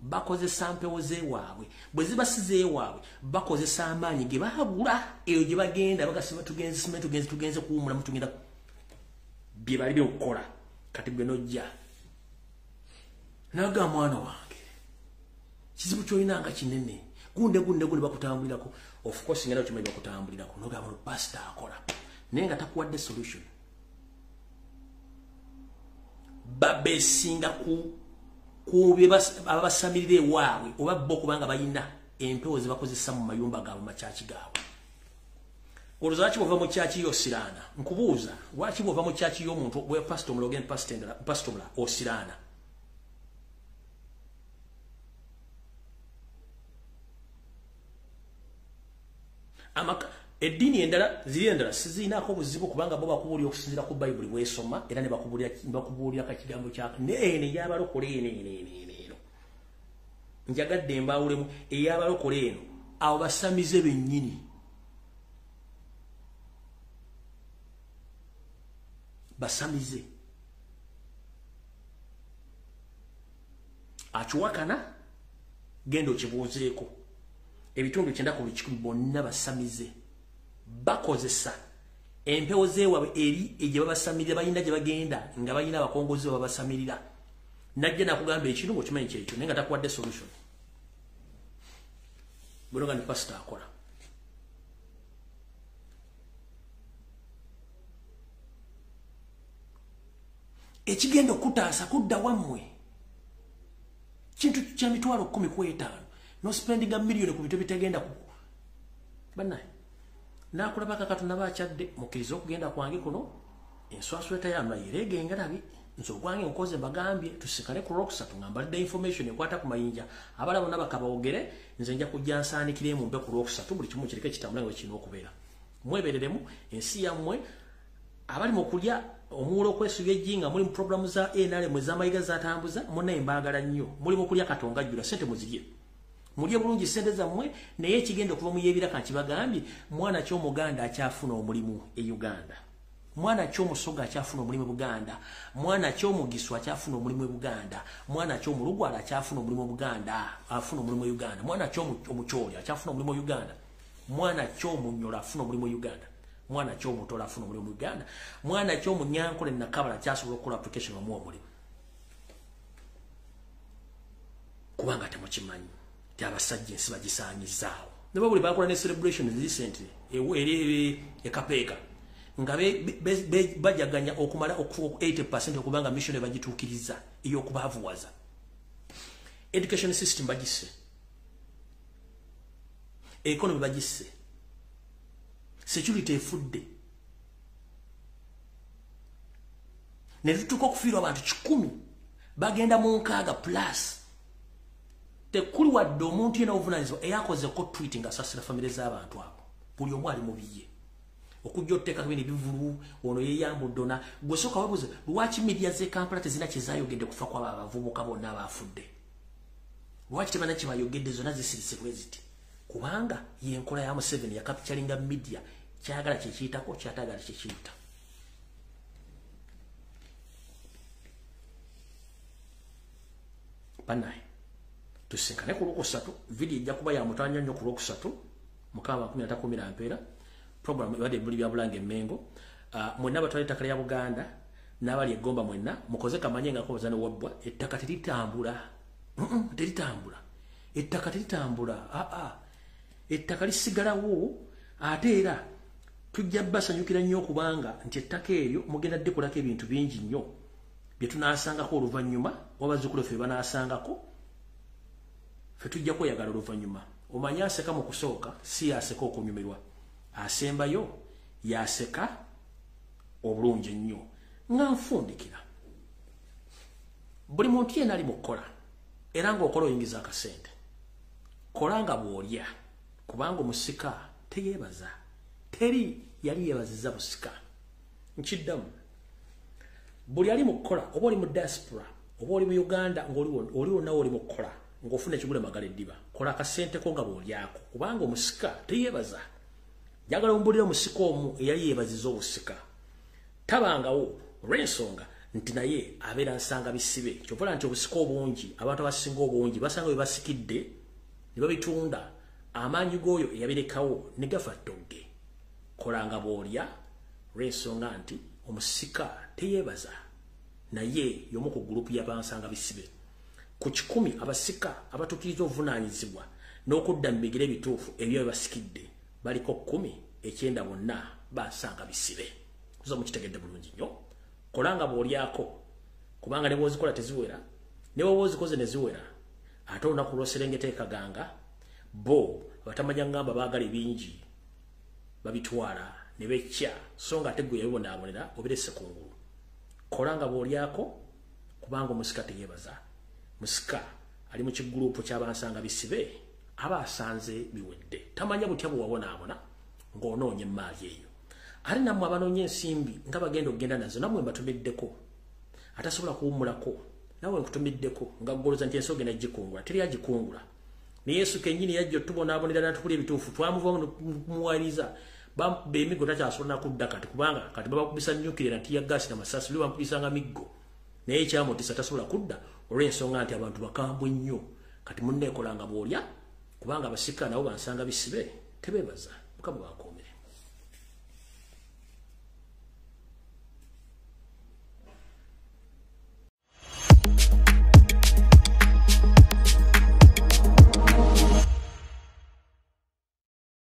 bakozesa mpewo zeewaabwe bwe zibasize ewaabwe bakozesa amaanyi ge baagula eyo gye bagenda bagasima tugenze kuwumula mutugenda bye bali byokukola kati gwe nojja naga mwana wange kizibu kyolina nga kinene gunde bakutambulirako of course ngenda okimanyi bakutambulirako nogamba pastor akola naye nga takuwadde solution babesinga ku ababasamirira ewaabwe oba bo kubanga balina empewo zebakozesa mu mayumba gaabwe makyaki gaabwe olwo lwaki bwova mu kyaki yosiraana nkubuuza lwaki bwova mu kyaki y'omuntu bwe pastor omulogene pastor omula osiraana amaka eddiini endala ziri endala sizinaako obuzibu kubanga bo bakubuulira okusinziira ku bayibuli bwesoma era ne bakubuulira kakigambo kyako neene eyabalokole eno njagadde embawulemu eyabalokole eno abo basamize bennyini basamize akiwakana genda okibuuzeeko ebitundu 9 ku buli 100 bonna basamize bakozesa empewo zeewaabwe eri egye babasamirira balina gye bagenda nga balina abakongozi babasamirira najja nakugamba ekintu ng'okimanyi kyekyo naye nga takuwadde solution bwenoga ndi pastor akola ekigenda okutaasa kudda wammwe kintu kya mitwalo 15 no spendinga million ku bintu bitegenda ku banaye nakulaba Katonda bakyadde mukiriza okugenda kwange kuno enswasweta yamayirege engalabi nso gwange nkoze bagambye tusikane ku roksa tungambalidde information ekwata ku mayinja abala bonna bakabawogere nze nja kujja nsaanikire mu mbe ku roksa buli kimu kireke kitambula nga kino okubeera mwebereremu ensi yammwe abali mu kulya omuulo okwesubya ejjinga muri mu programu za NRM ez'amayiga zatambuza munaye mbaagala nnyo muri mu kulya Katonga jjula sente muzirye mulye bulungi sente zammwe naye ekigenda okuva mu yebiraka nkibagambye mwana ky'omuganda akyafuna omulimu e Uganda mwana ky'omusoga akyafuna omulimu Buganda mwana ky'omugiswa akyafuna omulimu Buganda mwana ky'omulugwala akyafuna omulimu Buganda afuna omulimu Uganda mwana ky'omukyoli akyafuna omulimu Uganda mwana ky'omunyola afuna omulimu Uganda mwana ky'omutola afuna omulimu Uganda mwana ky'omunyankole nakabala kyasobola okukola application omuwa omulimu kubanga temukimanyi abasajja ensi bagisaanyizaawo nabo buli bakola ne celebration recently ekapeeka nga bajaganya okumala 80% okubanga mission bagituukiriza ey'okubaavuwaza education system bagisse economy bagisse security efudde ne tutuuka okufiirwa abantu 100 bagenda mu 6 plus tekuli wadde omuntu yena ovunaanyizibwa eyakozeko tweet nga asasira famire z'abantu abo buli omu ali mu biye okujja oteeka bino ebivulu ono yeyambudona gwe sooka webuuze lwaki media z'e Kampala tezina kyezayogedde kufa kwabo abavubuka bonna abaafudde lwaki tebana kye bayogedde zonna zisirise bwe ziti kubanga yenkola ya Museveni yakapitalinga media kyagala kyekiyitako kyatagala kyekiyita banaye tusinkane ku Lwokusatu video ejja kuba ya mutanja nnyo ku Lwokusatu mukama 13 ampeera program ebadde buli bya Bulange Mengo mwenna batwala ettaka lya Buganda n'abali egomba mwenna mukoze kamanye nga ko bazane wabbwa ettaka teritambula teritambula ettaka teritambula ettaka lisigalawo ate era tujja basanyukira nnyo kubanga nti ettaka eryo mugenda ddekolako ebintu bingi nnyo bye tunasangako oluvannyuma wabazukulu ffe banasangako ffe tujja kweyagala oluvannyuma omanya aseka mu kusooka si yaseka okunyumirwa asembayo yaseka obulungi ennyo nga nfundikira buli muntu yenna ali mu kukola era ng'okola oyingiza akasente kola nga bw'olya kubanga omusika teyeebaza teri yali yeebaziza busika nkiddamu buli ali mu kukola oba oli mu diaspora oba oli mu Uganda ng'oli wonna oli mu kukola ng'ofuna ekigule magala eddiba kola akasente ko nga bw'olyako kubanga omusika teyeebaza njagala ombulira omusika omu eyali yeebaziza obusika tabangawo olw'ensonga nti naye abeera nsanga bisibe kyovola nti obusika obungi abantu abasinga obungi basanga bwe basikidde ne babitunda amaanyi g'oyo eyabirekawo ne gafa ttogge kolanga bw'olya olw'ensonga nti omusika teyeebaza naye y'omu ku gurupu y'abansanga bisibe ku 10 abasika abatuukiriza obuvunaanyizibwa n'okudda mu bigere ebituufu ebyo basikidde baliko 19 bonna bansanga bisibe kuza mukitegedde bulungi nnyo kolanga bw'olyako kubanga ne bw'ozikola teziwera ne bw'oba ozikoze ne ziwera ate olunaku lw'oserengeta ekaganga bo abatamanya ngamba baagala bingi babitwala ne becca so nga ate gwe yabibonaabonera obirese kungulu kolanga bw'olyako kubanga omusika teyeebaza musika ali mu kigurupu ky'abansanga bisibe aba asanze biwedde tamanya butya bw'wabonaabona ng'onoonya emaali eyo ate nammwe abanoonya ensimbi nga bagenda okugenda nazo nammwe mbatumiddeko atasobola kuwummulako nawe nkutumiddeko nga ggoloza nti ensi ogenda gikungula teri agikungula ne Yesu kennyini yajja otubonaabonera n'atukula ebituufu twamuva muwaliza b'emiggo takyasobola kudda kati kubanga kati babakubisa nyukirira nti yaggaasi n'amasaasi lwe bamukubisanga miggo naye ekyamutisa tasobola kudda olw'ensonga nti abantu bakambwe nnyo kati munneekolanga bw'olya kubanga abasika nabo bansanga bisibe tebeebaza mukama bakomere